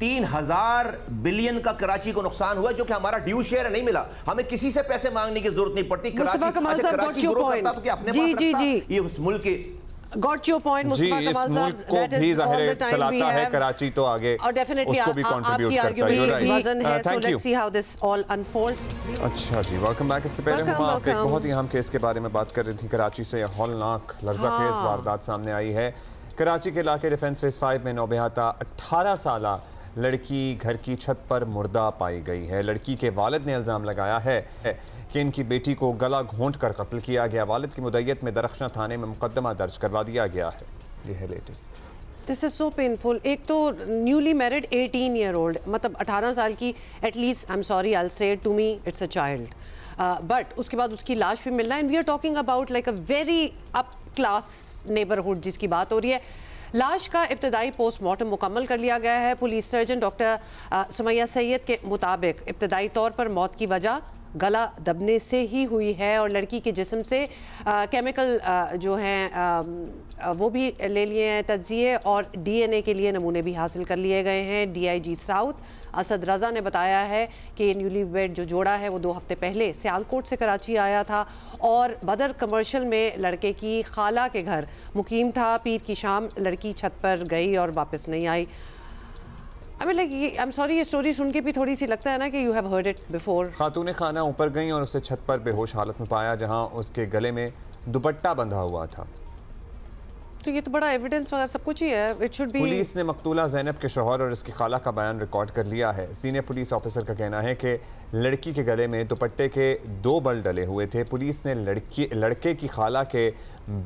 3000 बिलियन का कराची को नुकसान हुआ, जो कि हमारा ड्यू शेयर नहीं मिला। हमें किसी से पैसे मांगने की जरूरत नहीं पड़ती। कराची ग्रो करता तो क्या अपने पास रखता? ये उस मुल्क के Got your point, जी, इस मुल्क को भी ज़ाहिर चलाता है कराची, तो आगे उसको भी कंट्रीब्यूट करता है। Thank you. अच्छा जी, वेलकम बैक। इससे पहले हम आप एक बहुत ही अहम केस के बारे में बात कर रही थी। कराची से हौलनाक लर्ज़ाखेज़ वारदात सामने आई है। कराची के इलाके डिफेंस फेज 5 में नौबेहता 18 साला लड़की घर की छत पर मुर्दा पाई गई है। लड़की के वालिद ने इल्ज़ाम लगाया है कि इनकी बेटी को गला घोंट कर कत्ल किया गया। वालिद की मुद्दईयत में दरख्शां थाने में मुकदमा दर्ज करवा दिया गया है। ये है latest. This is so painful. एक तो न्यूली मैरिड 18 ईयर ओल्ड, मतलब 18 साल की, at least I am sorry I will say to me it's a child, but उसके बाद उसकी लाश भी मिलना। And we are talking about like a very up class neighbourhood जिसकी बात हो रही है। लाश का इब्तदाई पोस्टमार्टम मुकम्मल कर लिया गया है। Police surgeon doctor Sumaiya Syed के मुताबिक इब्तदाई तौर पर मौत की वजह गला दबने से ही हुई है, और लड़की के जिस्म से केमिकल जो हैं वो भी ले लिए हैं तज्जिए, और डीएनए के लिए नमूने भी हासिल कर लिए गए हैं। डीआईजी साउथ असद रज़ा ने बताया है कि न्यूली वेड जो जोड़ा है वो 2 हफ्ते पहले सियालकोट से कराची आया था और बदर कमर्शियल में लड़के की खाला के घर मुकीम था। पीर की शाम लड़की छत पर गई और वापस नहीं आई। I mean like, I am sorry, ये स्टोरी सुन के भी थोड़ी सी लगता है ना कि you have heard it before. खातून खाना ऊपर गई और उसे छत पर बेहोश हालत में पाया, जहां उसके गले में दुपट्टा बंधा हुआ था। तो ये तो बड़ा एविडेंस वगैरह सब कुछ ही है। It should be. पुलिस ने मकतूला ज़ैनब के शौहर और इसकी खाला का बयान रिकॉर्ड कर लिया है। सीनियर पुलिस ऑफिसर का कहना है कि लड़की के गले में दुपट्टे के 2 बल डले हुए थे। पुलिस ने लड़के की खाला के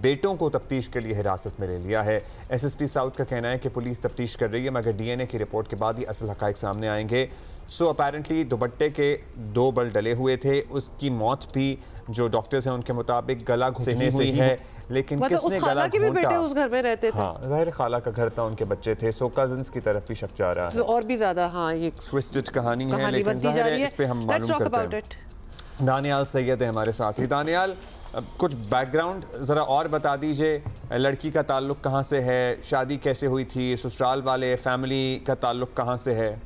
बेटों को तफ्तीश के लिए हिरासत में ले लिया है। SSP साउथ का कहना है कि पुलिस तफ्तीश कर रही है, मगर डीएनए की रिपोर्ट के बाद ही असल हक़ाइक़ सामने आएंगे। सो अपैरेंटली दुपट्टे के 2 बल डले हुए थे। उसकी मौत भी जो डॉक्टर्स हैं उनके मुताबिक गला घोंटने से ही है, लेकिन किसने गला घोंटा? उस घर में रहते थे। हाँ, ज़ाहिर खाला का घर था, उनके बच्चे थे। सो कजिन्स की तरफ भी शक जा रहा है। और भी ज़्यादा हाँ, ये ट्विस्टेड कहानी है, लेकिन ज़ाहिर है इस पे हम मालूम करते हैं। दानियाल सैयद है हमारे साथ ही। दानियाल, कुछ बैकग्राउंड ज़रा और बता दीजिए। लड़की का ताल्लुक़ कहाँ से है, शादी कैसे हुई थी, ससुराल वाले फैमिली का ताल्लुक़ कहाँ से है?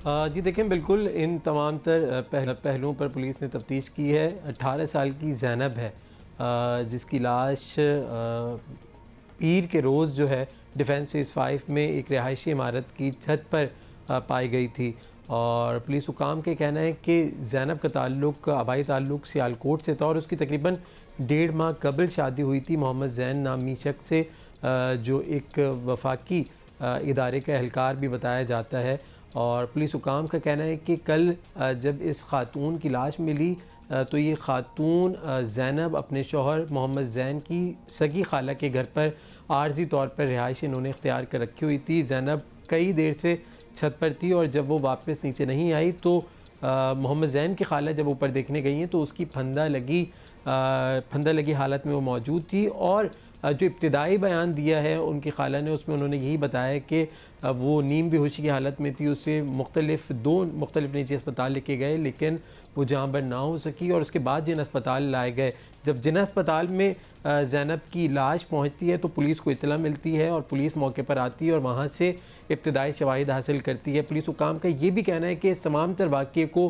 जी देखें, बिल्कुल इन तमाम तर पहलुओं पर पुलिस ने तफ्तीश की है। 18 साल की ज़ैनब है जिसकी लाश पीर के रोज़ जो है डिफेंस फेज़ 5 में एक रिहायशी इमारत की छत पर पाई गई थी, और पुलिस हुकाम के कहना है कि ज़ैनब का ताल्लुक़ आबाई ताल्लुक़ सियालकोट से था और उसकी तकरीबन 1.5 माह कबल शादी हुई थी मोहम्मद ज़ैन नामी शख्स से, जो एक वफाकी इदारे का एहलकार भी बताया जाता है। और पुलिस हुकाम का कहना है कि कल जब इस खातून की लाश मिली तो ये खातून ज़ैनब अपने शौहर मोहम्मद ज़ैन की सगी खाला के घर पर आर्जी तौर पर रिहाइश इन्होंने इख्तियार कर रखी हुई थी। ज़ैनब कई देर से छत पर थी और जब वो वापस नीचे नहीं आई तो मोहम्मद ज़ैन की खाला जब ऊपर देखने गई हैं तो उसकी फंदा लगी हालत में वो मौजूद थी। और जो इब्तिदाई बयान दिया है उनकी खाला ने, उसमें उन्होंने यही बताया कि वो नीम बेहोशी की हालत में थी। उसे दो मुख्तलिफ निजी अस्पताल लेके गए लेकिन वो जहाँ पर ना हो सकी और उसके बाद जिन अस्पताल लाए गए, जब जिन अस्पताल में ज़ैनब की लाश पहुँचती है तो पुलिस को इतला मिलती है और पुलिस मौके पर आती है और वहाँ से इब्तिदाई शवाहिद हासिल करती है। पुलिस हुकाम का ये भी कहना है कि तमाम तर वाक़े को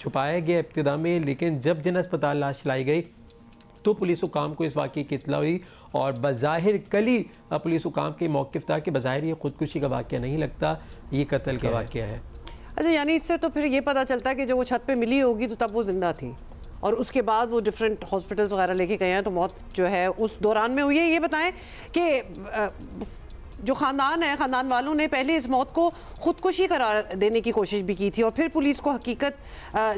छुपाया गया इब्तिदा में, लेकिन जब जिन अस्पताल लाश लाई गई तो पुलिस हुकाम को इस वाक़े की इतला हुई और बज़ाहिर कली पुलिस हुकाम के मौक़िफ़ था कि बज़ाहिर ये ख़ुदकुशी का वाक़या नहीं लगता, ये कत्ल का वाक़या है। अच्छा, यानी इससे तो फिर ये पता चलता है कि जब वो छत पे मिली होगी तो तब वो ज़िंदा थी और उसके बाद वो डिफरेंट हॉस्पिटल्स वगैरह लेके गए हैं तो मौत जो है उस दौरान में हुई है। ये बताएं कि जो ख़ानदान है, ख़ानदान वालों ने पहले इस मौत को ख़ुदकुशी करार देने की कोशिश भी की थी और फिर पुलिस को हकीकत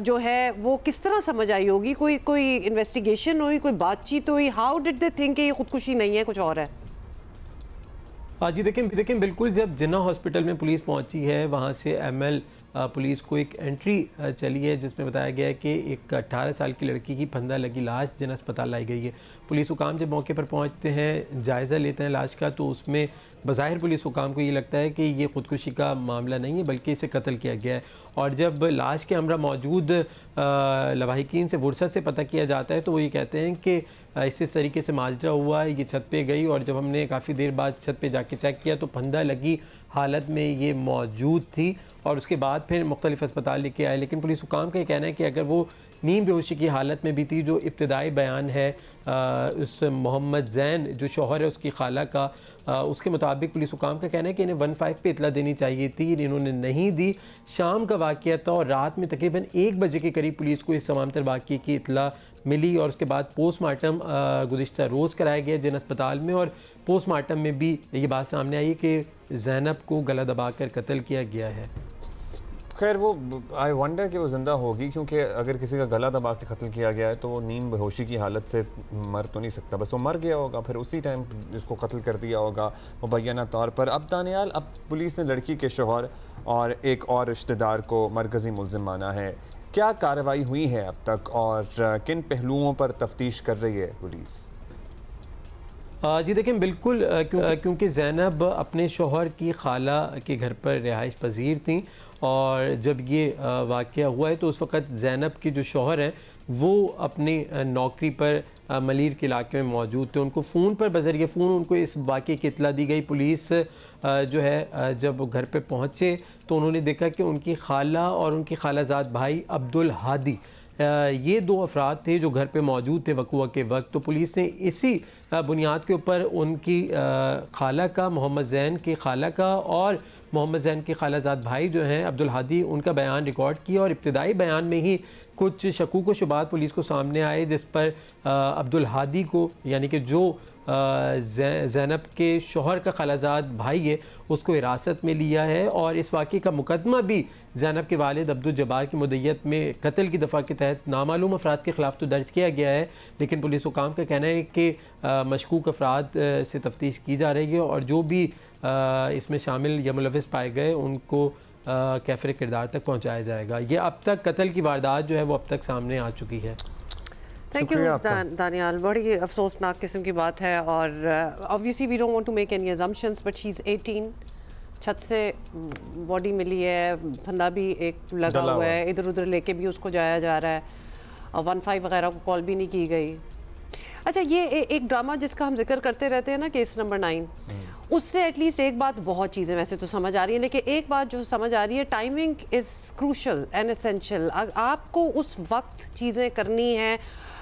जो है वो किस तरह समझ आई होगी? कोई इन्वेस्टिगेशन हुई, कोई बातचीत हुई? हाउ डिड दे थिंक ये ख़ुदकुशी नहीं है, कुछ और है? जी देखें बिल्कुल, जब जिन्ना हॉस्पिटल में पुलिस पहुंची है वहां से ML पुलिस को एक एंट्री चली है जिसमें बताया गया है कि एक 18 साल की लड़की की फंदा लगी लाश जिन अस्पताल लाई गई है। पुलिस हुकाम जब मौके पर पहुंचते हैं, जायज़ा लेते हैं लाश का, तो उसमें बज़ाहिर पुलिस हुकाम को ये लगता है कि ये ख़ुदकुशी का मामला नहीं है बल्कि इसे कत्ल किया गया है। और जब लाश के हमरा मौजूद लवाहिकीन से वुरसत से पता किया जाता है तो वो ये कहते हैं कि इस तरीके से माजरा हुआ, ये छत पे गई और जब हमने काफ़ी देर बाद छत पे जाके चेक किया तो फंदा लगी हालत में ये मौजूद थी और उसके बाद फिर मुख्तलिफ अस्पताल लेके आए। लेकिन पुलिस हुकाम का कहना है कि अगर वो नीम बेहोशी की हालत में भी थी, जो इब्तिदाई बयान है उस मोहम्मद ज़ैन जो शौहर है उसकी खाला का, उसके मुताबिक पुलिस हुकाम का कहना है कि इन्हें 15 पे इतला देनी चाहिए थी, इन्होंने नहीं दी। शाम का वाक़या था और रात में तकरीबन 1 बजे के करीब पुलिस को इस तमाम तर वाक़े की इतला मिली और उसके बाद पोस्टमार्टम गुज़िश्ता रोज़ कराया गया जिन अस्पताल में और पोस्टमार्टम में भी ये बात सामने आई कि ज़ैनब को गला दबाकर कत्ल किया गया है। खैर वो आई वंडर कि वो ज़िंदा होगी, क्योंकि अगर किसी का गला दबा के कत्ल किया गया है तो वो नीम बेहोशी की हालत से मर तो नहीं सकता, बस वो मर गया होगा, फिर उसी टाइम जिसको कत्ल कर दिया होगा मुबैना तौर पर। अब दानियाल, अब पुलिस ने लड़की के शौहर और एक और रिश्तेदार को मरकज़ी मुल्ज़िम माना है, क्या कार्रवाई हुई है अब तक और किन पहलुओं पर तफ्तीश कर रही है पुलिस? जी देखें बिल्कुल, क्योंकि ज़ैनब अपने शौहर की खाला के घर पर रिहाइश पजीर थी और जब ये वाक़या हुआ है तो उस वक़्त ज़ैनब के जो शौहर हैं वो अपनी नौकरी पर मलीर के इलाके में मौजूद थे। उनको फ़ोन पर बज़रिए फ़ोन उनको इस वाक़े की इतला दी गई। पुलिस जो है जब वो घर पे पहुँचे तो उन्होंने देखा कि उनकी खाला और उनकी खालाजाद भाई अब्दुल हादी ये 2 अफराद थे जो घर पे मौजूद थे वक़ुआ के वक्त। तो पुलिस ने इसी बुनियाद के ऊपर उनकी खाला का, मोहम्मद ज़ैन की खाला का और मोहम्मद ज़ैन के खालाजाद भाई जो हैं अब्दुल हादी, उनका बयान रिकॉर्ड किया और इब्तिदाई बयान में ही कुछ शकूक व शुबात पुलिस को सामने आए जिस पर अब्दुल हादी को, यानी कि जो ज़ैनब के शौहर का खालाजाद भाई है, उसको हिरासत में लिया है और इस वाक़े का मुकदमा भी ज़ैनब के वालिद अब्दुल जब्बार की मुद्दत में कत्ल की दफ़ा के तहत नामालूम अफराद के ख़िलाफ़ तो दर्ज किया गया है, लेकिन पुलिस हुकाम का कहना है कि मशकूक अफराद से तफ्तीश की जा रही है और जो भी इसमें शामिल या मुलविस पाए गए उनको कैफ़र किरदार तक पहुँचाया जाएगा। ये अब तक कत्ल की वारदात जो है वो अब तक सामने आ चुकी है। थैंक यू दानियाल, बड़ी अफसोसनाक किस्म की बात है और obviously we don't want to make any assumptions but she is 18, छत से बॉडी मिली है, फंदा भी एक लगा हुआ है, इधर उधर लेके भी उसको जाया जा रहा है और 15 वगैरह को कॉल भी नहीं की गई। अच्छा, ये एक ड्रामा जिसका हम जिक्र करते रहते हैं ना, केस नंबर 9, उससे एटलीस्ट एक बात, बहुत चीज़ें वैसे तो समझ आ रही हैं लेकिन एक बात जो समझ आ रही है, timing is crucial and essential. आपको उस वक्त चीज़ें करनी है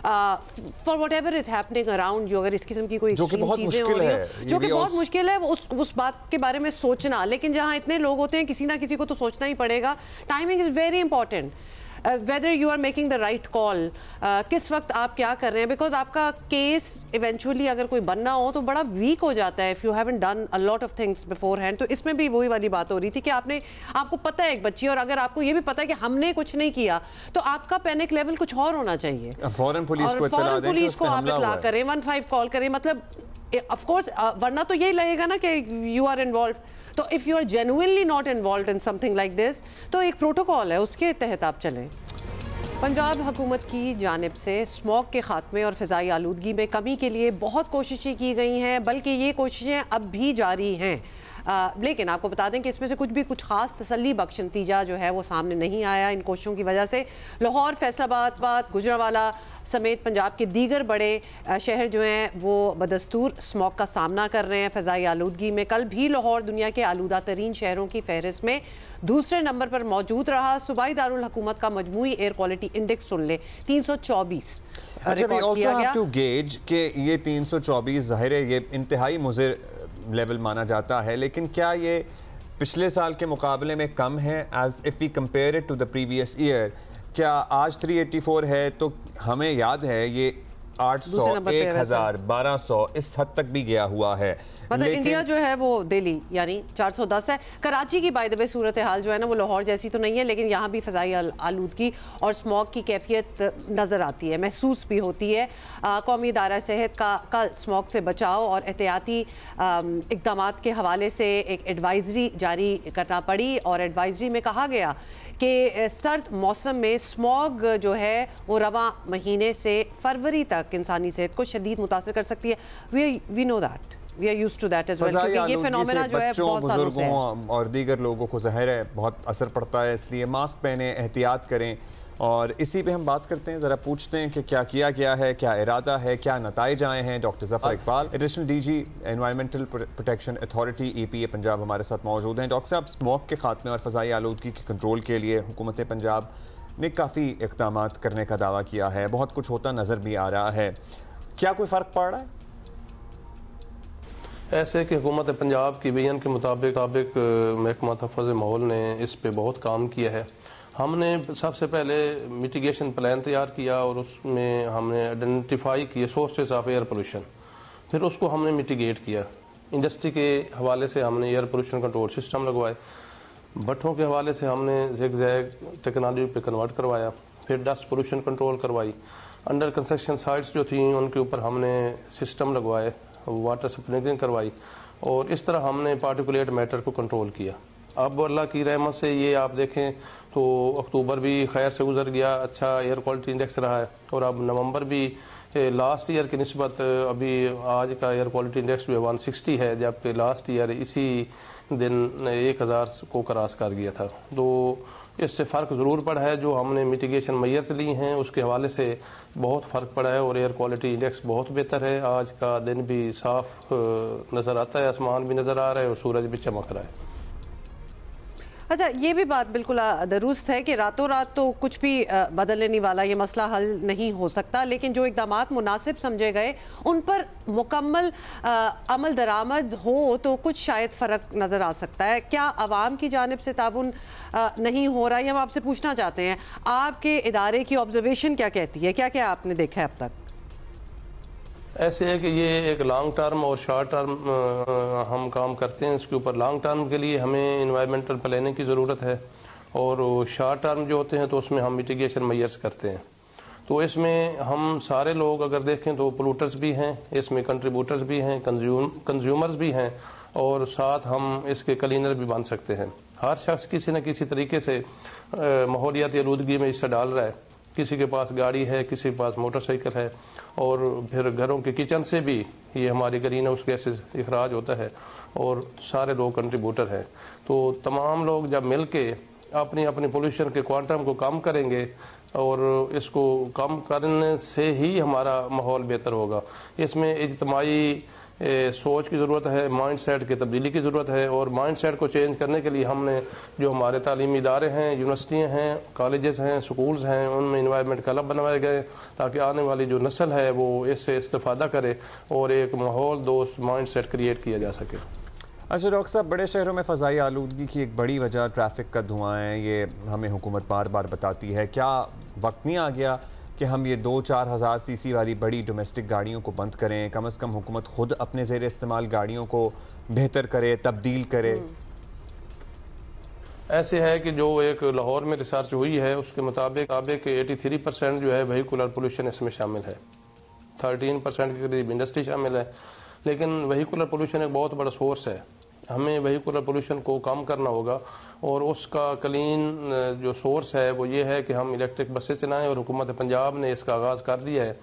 for what ever is happening around you, अगर इस किस्म की कोई चीज़ें हो रही हो जो कि बहुत मुश्किल है उस बात के बारे में सोचना, लेकिन जहाँ इतने लोग होते हैं किसी ना किसी को तो सोचना ही पड़ेगा। Timing is very important, whether you are making the right call, किस वक्त आप क्या कर रहे हैं, बिकॉज आपका केस इवेंचुअली अगर कोई बनना हो तो बड़ा वीक हो जाता है if you haven't done a lot of things before hand. तो इसमें भी वही वाली बात हो रही थी कि आपको पता है एक बच्ची, और अगर आपको ये भी पता है कि हमने कुछ नहीं किया तो आपका पैनिक लेवल कुछ और होना चाहिए। फौरन पुलिस को आप इतला करें, 15 कॉल करें, मतलब ऑफ कोर्स वरना तो यही लगेगा ना कि यू आर इन्वॉल्व। तो if you are genuinely not involve in something like this, तो एक प्रोटोकॉल है, उसके तहत आप चलें। पंजाब हुकूमत की जानिब से स्मॉग के खात्मे और फ़िज़ाई आलूदगी में कमी के लिए बहुत कोशिशें की गई हैं, बल्कि ये कोशिशें अब भी जारी हैं। लेकिन आपको बता दें कि इसमें से कुछ ख़ास तसल्ली बख्श नतीजा जो है वो सामने नहीं आया इन कोशिशों की वजह से। लाहौर, फैसलाबाद, गुजरांवाला समेत पंजाब के दीगर बड़े शहर जो हैं वो बदस्तूर स्मॉग का सामना कर रहे हैं फ़िज़ाई आलूदगी में। कल भी लाहौर दुनिया के आलूदा तरीन शहरों की फहरिस्त में दूसरे नंबर पर मौजूद रहा। सूबाई दारुल हुकूमत का मजमूई एयर क्वालिटी इंडेक्स सुन ले 324 रिकॉर्ड किया गया। गेज के ये 324 ज़ाहिर है ये इंतहाई मुज़र लेवल माना जाता है, लेकिन क्या ये पिछले साल के मुकाबले में कम है as if we compare it to the previous year? क्या आज 384 है तो हमें याद है ये 800, 1000, 1200 इस हद तक भी गया हुआ है। मतलब इंडिया जो है वो दिल्ली यानी 410 है। कराची की बाय द वे सूरत हाल जो है ना वो लाहौर जैसी तो नहीं है, लेकिन यहाँ भी फ़िज़ाई आलूदगी और स्मॉग की कैफियत नज़र आती है, महसूस भी होती है। कौमी इदारा सेहत का स्मॉग से बचाव और एहतियाती इक़दामात के हवाले से एक एडवाइज़री जारी करना पड़ी और एडवाइज़री में कहा गया कि सर्द मौसम में स्मॉग जो है वो रवां महीने से फरवरी तक इंसानी सेहत को शदीद मुतासर कर सकती है। We know that, we are used to that as well, क्योंकि ये फिनोमेना जो है बहुत सालों से है और दीगर लोगों को ज़ाहिर है बहुत असर पड़ता है, इसलिए मास्क पहने, एहतियात करें। और इसी पे हम बात करते हैं, ज़रा पूछते हैं कि क्या किया गया है, क्या इरादा है, क्या नताइज आए हैं। Doctor Zafar Iqbal, additional DG environmental protection authority EPA Punjab हमारे साथ मौजूद हैं। डॉक्टर साहब, स्मॉग के खात्मे और फ़िज़ाई आलूदगी के कंट्रोल के लिए हुकूमत पंजाब ने काफ़ी इक़दाम करने का दावा किया है, बहुत कुछ होता नज़र भी आ रहा है, क्या कोई फ़र्क पड़ रहा है? ऐसे कि हुकूमत पंजाब की बयान के मुताबिक महकमा तहफ़्फ़ुज़ माहौल ने इस पे बहुत काम किया है। हमने सबसे पहले मिटिगेशन प्लान तैयार किया और उसमें हमने आइडेंटिफाई किए सोर्सेज ऑफ एयर पोल्यूशन, फिर उसको हमने मिटिगेट किया। इंडस्ट्री के हवाले से हमने एयर पोल्यूशन कंट्रोल सिस्टम लगवाए, भट्ठों के हवाले से हमने ज़िग-ज़ैग टेक्नोलॉजी पे कन्वर्ट करवाया, फिर डस्ट पोल्यूशन कंट्रोल करवाई। अंडर कंस्ट्रक्शन साइट्स जो थी उनके ऊपर हमने सिस्टम लगवाए, वाटर स्प्रिंकलिंग करवाई और इस तरह हमने पार्टिकुलेट मैटर को कंट्रोल किया। अब अल्लाह की रहमत से ये आप देखें तो अक्टूबर भी खैर से गुजर गया, अच्छा एयर क्वालिटी इंडेक्स रहा है और अब नवंबर भी लास्ट ईयर की निस्बत अभी आज का एयर क्वालिटी इंडेक्स भी 160 है, जबकि लास्ट ईयर इसी दिन 1000 को क्रॉस कर गया था। तो इससे फ़र्क ज़रूर पड़ा है, जो हमने मिटिगेशन मेजर्स ली हैं उसके हवाले से बहुत फ़र्क पड़ा है और एयर क्वालिटी इंडेक्स बहुत बेहतर है। आज का दिन भी साफ नज़र आता है, आसमान भी नज़र आ रहा है और सूरज भी चमक रहा है। अच्छा, ये भी बात बिल्कुल दुरुस्त है कि रातों रात तो कुछ भी बदल लेने वाला ये मसला हल नहीं हो सकता, लेकिन जो इक़दामात मुनासिब समझे गए उन पर मुकम्मल अमल दरामद हो तो कुछ शायद फ़र्क नज़र आ सकता है। क्या आवाम की जानिब से ताउन नहीं हो रहा है? हम आपसे पूछना चाहते हैं, आपके इदारे की ऑब्जर्वेशन क्या कहती है, क्या क्या आपने देखा है अब तक? ऐसे है कि ये एक लॉन्ग टर्म और शॉर्ट टर्म हम काम करते हैं। इसके ऊपर लॉन्ग टर्म के लिए हमें इन्वायरमेंटल प्लानिंग की ज़रूरत है और शॉर्ट टर्म जो होते हैं तो उसमें हम मिटिगेशन मेजर्स करते हैं। तो इसमें हम सारे लोग अगर देखें तो पोल्यूटर्स भी हैं, इसमें कंट्रीब्यूटर्स भी हैं, कंज्यूमर्स भी हैं और साथ हम इसके क्लीनर भी बन सकते हैं। हर शख्स किसी न किसी तरीके से माहौलियाती आलूदगी में हिस्सा डाल रहा है। किसी के पास गाड़ी है, किसी के पास मोटरसाइकिल है और फिर घरों के किचन से भी ये हमारी ग्रीन हाउस गैसेज इखराज होता है और सारे लोग कंट्रीब्यूटर हैं। तो तमाम लोग जब मिल के अपनी अपनी पोल्यूशन के क्वांटम को कम करेंगे और इसको कम करने से ही हमारा माहौल बेहतर होगा। इसमें इज्तिमाई सोच की ज़रूरत है, माइंड सेट की तब्दीली की ज़रूरत है और माइंड सेट को चेंज करने के लिए हमने जो हमारे तालीमी इदारे हैं, यूनिवर्सिटियाँ हैं, कॉलेजेस हैं, स्कूल्स हैं, उनमें इन्वायरमेंट क्लब बनवाए गए ताकि आने वाली जो नस्ल है वो इससे इस्तेफादा करे और एक माहौल दोस्त माइंड सेट क्रिएट किया जा सके। अच्छा डॉक्टर साहब, बड़े शहरों में फ़ज़ाई आलूदगी की एक बड़ी वजह ट्रैफिक का धुआं है, ये हमें हुकूमत बार बार बताती है। क्या वक्त नहीं आ गया कि हम ये 2-4 हज़ार सीसी वाली बड़ी डोमेस्टिक गाड़ियों को बंद करें? कम से कम हुकूमत खुद अपने ज़ेर इस्तेमाल गाड़ियों को बेहतर करे, तब्दील करे। ऐसे है कि जो एक लाहौर में रिसर्च हुई है उसके मुताबिक 83% जो है व्हीकुलर पोल्यूशन इसमें शामिल है, 13% के करीब इंडस्ट्री शामिल है लेकिन वहीकुलर पोल्यूशन एक बहुत बड़ा सोर्स है। हमें वहीकुलर पोल्यूशन को कम करना होगा और उसका क्लीन जो सोर्स है वो ये है कि हम इलेक्ट्रिक बसें चलाएं, और हुकूमत पंजाब ने इसका आगाज़ कर दिया है।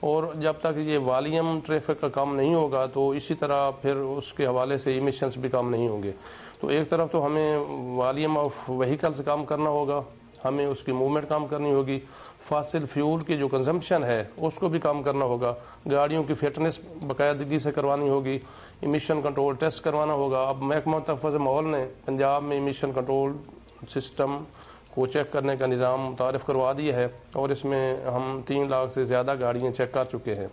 और जब तक ये वॉल्यूम ट्रैफिक का कम नहीं होगा तो इसी तरह फिर उसके हवाले से इमिशंस भी कम नहीं होंगे। तो एक तरफ तो हमें वॉल्यूम ऑफ व्हीकल्स कम करना होगा, हमें उसकी मूवमेंट कम करनी होगी, फासिल फ्यूल की जो कंजम्पशन है उसको भी कम करना होगा, गाड़ियों की फिटनेस बाकायदगी से करवानी होगी, इमिशन कंट्रोल टेस्ट करवाना होगा। अब महकमा तहफ़्फ़ुज़ माहौल ने पंजाब में इमिशन कंट्रोल सिस्टम को चेक करने का निज़ाम मुतारिफ़ करवा दिया है और इसमें हम 3 लाख से ज़्यादा गाड़ियाँ चेक कर चुके हैं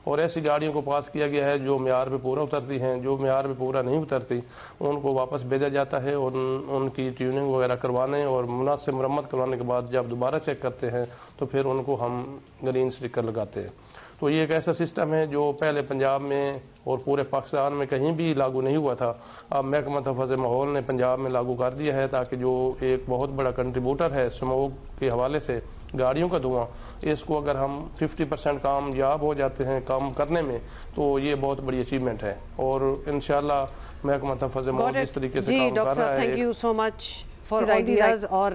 और ऐसी गाड़ियों को पास किया गया है जो म्यार पे पूरा उतरती हैं। जो म्यार पे पूरा नहीं उतरती उनको वापस भेजा जाता है और उनकी ट्यूनिंग वगैरह करवाने और मुनासिब मरम्मत करवाने के बाद जब दोबारा चेक करते हैं तो फिर उनको हम ग्रीन स्टिकर लगाते हैं। तो ये एक ऐसा सिस्टम है जो पहले पंजाब में और पूरे पाकिस्तान में कहीं भी लागू नहीं हुआ था। अब महकमा तहफ़्फ़ुज़ माहौल ने पंजाब में लागू कर दिया है ताकि जो एक बहुत बड़ा कंट्रीब्यूटर है स्मोक के हवाले से गाड़ियों का धुआं, इसको अगर हम 50% कामयाब हो जाते हैं काम करने में तो ये बहुत बड़ी अचीवमेंट है और इंशाल्लाह महकमा तहफ़्फ़ुज़ माहौल इस तरीके से काम कर रहा है। Thank you so much for ideas. और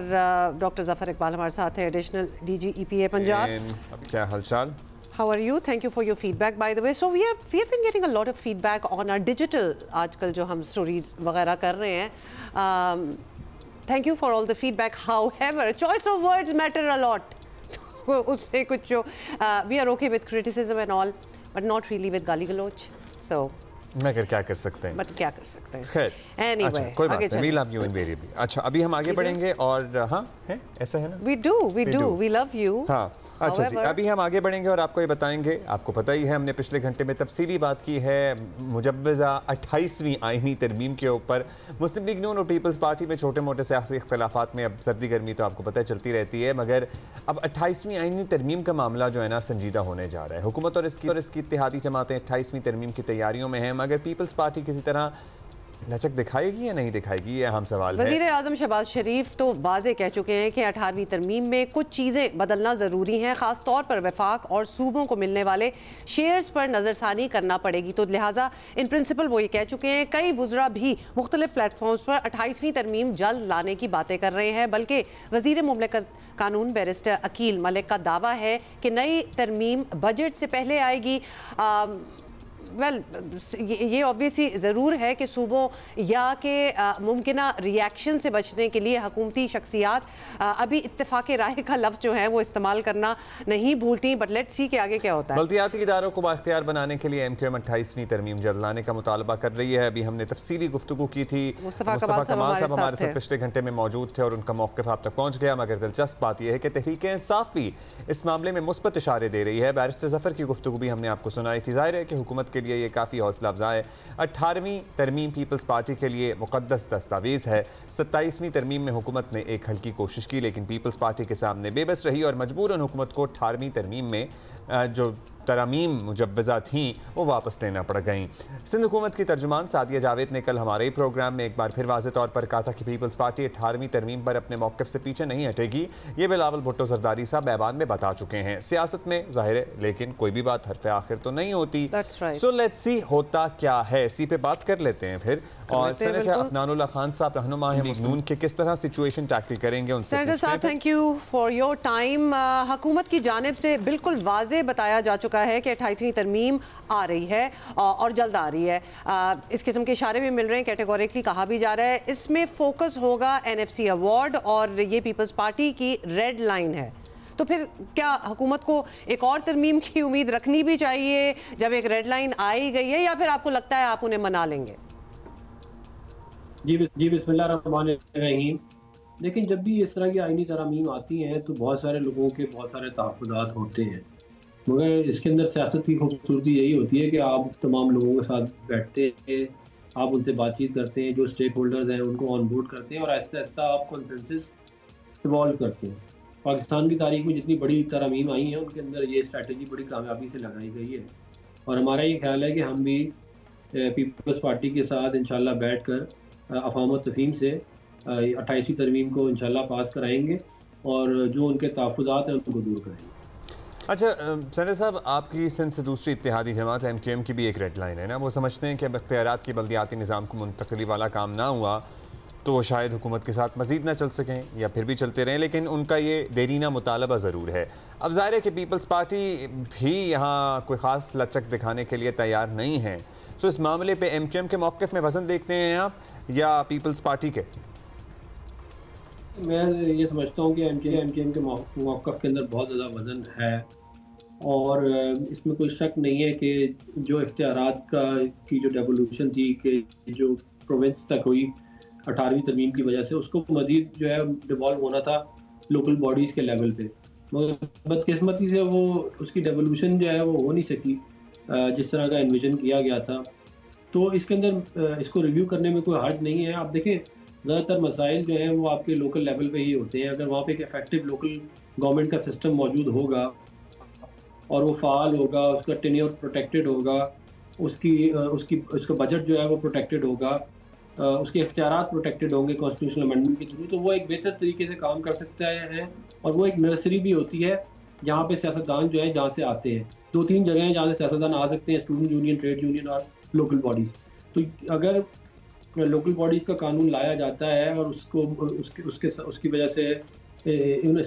डॉक्टर ज़फ़र इकबाल हमारे साथ है, एडिशनल DG EPA पंजाब। क्या हालचाल? How are you? Thank you for your feedback, by the way. So we have been getting a lot of feedback on our digital आजकल जो हम stories वगैरह कर रहे हैं. Thank you for all the feedback. However, choice of words matter a lot. तो उसमें कुछ जो we are okay with criticism and all, but not really with गाली गलोच. So मगर क्या कर सकते हैं? बट क्या कर सकते हैं? खैर, anyway, अच्छा, कोई बात नहीं, we love you invariably. अच्छा, अभी हम आगे बढ़ेंगे और हाँ, है ऐसा है ना? We do, we love you. हाँ, अच्छा जी, अभी हम आगे बढ़ेंगे और आपको ये बताएंगे, आपको पता ही है हमने पिछले घंटे में तफसीली बात की है मुजव्वज़ा 28वीं आईनी तरमीम के ऊपर। मुस्लिम लीग नून और पीपल्स पार्टी में छोटे मोटे सियासी इख्तलाफात में अब सर्दी गर्मी तो आपको पता है चलती रहती है, मगर अब 28वीं आईनी तरमीम का मामला जो है ना संजीदा होने जा रहा है। हुकूमत और इसकी इत्तेहादी जमातें 28वीं तरमीम की तैयारियों में हैं, मगर पीपल्स पार्टी किसी तरह लचक दिखाएगी या नहीं दिखाएगी, ये अहम सवाल है। वज़ीर आज़म शहबाज शरीफ तो वाज़े कह चुके हैं कि 18वीं तरमीम में कुछ चीज़ें बदलना ज़रूरी हैं, ख़ास तौर पर वफाक और सूबों को मिलने वाले शेयर्स पर नज़रसानी करना पड़ेगी। तो लिहाजा इन प्रिंसिपल वो ये कह चुके हैं। कई वुज़रा भी मुख्तलिफ प्लेटफॉर्म्स पर 28वीं तरमीम जल्द लाने की बातें कर रहे हैं, बल्कि वज़ीर मुमलिकत कानून बैरिस्टर अकील मलिक का दावा है कि नई तरमीम बजट से पहले आएगी। ये ऑब्वियसली ज़रूर है कि सूबों या के मुमकिना रिएक्शन से बचने के लिए हुकूमती शख्सियात अभी इत्तेफाक राय का लफ्ज़ जो है वो इस्तेमाल करना नहीं भूलती। बट लेट्स सी कि आगे क्या होता है। बल्दियाती इदारों को बाख्तियार बनाने के लिए MQM 28वीं तरमीम जल्द लाने का मुतालबा कर रही है। अभी हमने तफसीली गुफ्तगू की थी, मुस्तफ़ा कमाल साहब हमारे साथ पिछले घंटे में मौजूद थे और उनका मौक़िफ़ आप तक पहुँच गया। मगर दिलचस्प बात यह है कि तहरीक इंसाफ भी इस मामले में मुस्बत इशारे दे रही है। बैरिस्टर ज़फ़र की गुफ्तगू भी हमने आपको सुनाई थी। ज़ाहिर है कि हुकूमत के लिए ये काफ़ी हौसला अफजा है। 18वीं तरमीम पीपल्स पार्टी के लिए मुक़द्दस दस्तावेज़ है। 27वीं तरमीम में हुकूमत ने एक हल्की कोशिश की, लेकिन पीपल्स पार्टी के सामने बेबस रही और मजबूरन हुकूमत को 18वीं तरमीम में जो तरामीम मुजव्वज़ा थी वो वापस लेना पड़ गई। सिंध हुकूमत की तर्जुमान सादिया जावेद ने कल हमारे ही प्रोग्राम में एक बार फिर वाज़े तौर पर कहा था कि पीपल्स पार्टी 18वीं तरमीम पर अपने मौक़िफ़ से पीछे नहीं हटेगी। ये बिलावल भुट्टो ज़रदारी साहब ऐवान में बता चुके हैं। सियासत में ज़ाहिर है लेकिन कोई भी बात हरफ़ आखिर तो नहीं होती। सो लेट्स सी होता क्या है, इसी पे बात कर लेते हैं फिर। और सेनेटर अफनानुल्लाह खान साहब रहनुमा हैं मुस्लिम लीग के, किस तरह सिचुएशन टैकल करेंगे उनसे। सेनेटर साहब thank you for your time. हुकूमत की जानिब से बिल्कुल वाज़े बताया जा चुका है कि 28वीं तरमीम आ रही है और जल्द आ रही है। इस किस्म के इशारे भी मिल रहे हैं, कैटेगोरिकली कहा भी जा रहा है। इसमें फोकस होगा NFC अवार्ड और ये पीपल्स पार्टी की रेड लाइन है। तो फिर क्या हुकूमत को एक और तरमीम की उम्मीद रखनी भी चाहिए जब एक रेड लाइन आ ही गई है, या फिर आपको लगता है आप उन्हें मना लेंगे? जी बिस्मिल्लाहिर्रहमानिर्रहीम। लेकिन जब भी इस तरह की आईनी तरामीम आती हैं तो बहुत सारे लोगों के बहुत सारे तहफ़्फ़ुज़ात होते हैं, मगर इसके अंदर सियासत की खूबसूरती यही होती है कि आप तमाम लोगों के साथ बैठते हैं, आप उनसे बातचीत करते हैं, जो स्टेक होल्डर्स हैं उनको ऑन बोर्ड करते हैं और आहिस्ता आहिस्ता आप कॉन्सेंसस इवॉल्व करते हैं। पाकिस्तान की तारीख में जितनी बड़ी तरामीम आई हैं उनके अंदर ये स्ट्रैटेजी बड़ी कामयाबी से लगाई गई है और हमारा ये ख्याल है कि हम भी पीपल्स पार्टी के साथ इंशाल्लाह बैठ कर अफ़ाम व तफ़हीम से 28वीं तरमीम को इंशाल्लाह पास कराएंगे और जो उनके तहफ़्फ़ुज़ात हैं उनको दूर करेंगे। अच्छा सैयद साहब, आपकी सिंध से दूसरी इत्तेहादी जमात MQM की भी एक रेड लाइन है ना, वो समझते हैं कि अब इख्तियारात की बल्दियाती निज़ाम को मुंतकली वाला काम ना हुआ तो वो शायद हुकूमत के साथ मज़ीद ना चल सकें या फिर भी चलते रहें, लेकिन उनका ये देरीना मुतालबा ज़रूर है। अब ज़ाहिर है कि पीपल्स पार्टी भी यहाँ कोई ख़ास लचक दिखाने के लिए तैयार नहीं है। तो इस मामले पे MQM के मौक़िफ़ में वज़न देखते हैं आप या पीपल्स पार्टी के? मैं ये समझता हूँ कि MQM के मौक़िफ़ के अंदर बहुत ज़्यादा वज़न है और इसमें कोई शक नहीं है कि जो इख्तियारात की जो डेवोल्यूशन थी कि जो प्रोविंस तक हुई 18वीं तरमीम की वजह से, उसको मज़ीद जो है डिवॉल्व होना था लोकल बॉडीज़ के लेवल पे, मगर बदकिस्मती से वो उसकी डेवोल्यूशन जो है वो हो नहीं सकी जिस तरह का इन्विजन किया गया था। तो इसके अंदर इसको रिव्यू करने में कोई हर्ज नहीं है। आप देखें ज़्यादातर मसाइल जो हैं वो आपके लोकल लेवल पे ही होते हैं। अगर वहाँ पे एक इफेक्टिव लोकल गवर्नमेंट का सिस्टम मौजूद होगा और वो फ़ाल होगा, उसका टेन्योर प्रोटेक्टेड होगा, उसका बजट जो है वो प्रोटेक्टेड होगा, उसके इख्तियारात प्रोटेक्टेड होंगे कॉन्स्टिट्यूशनल अमेंडमेंट के थ्रू, तो वो एक बेहतर तरीके से काम कर सकता है। और वो एक नर्सरी भी होती है जहाँ पे सियासतदान जो है जहाँ से आते हैं। 2-3 जगह हैं जहाँ से सियासतदान आ सकते हैं, स्टूडेंट यूनियन, ट्रेड यूनियन और लोकल बॉडीज़। तो अगर लोकल बॉडीज़ का कानून लाया जाता है और उसको उसकी वजह से उन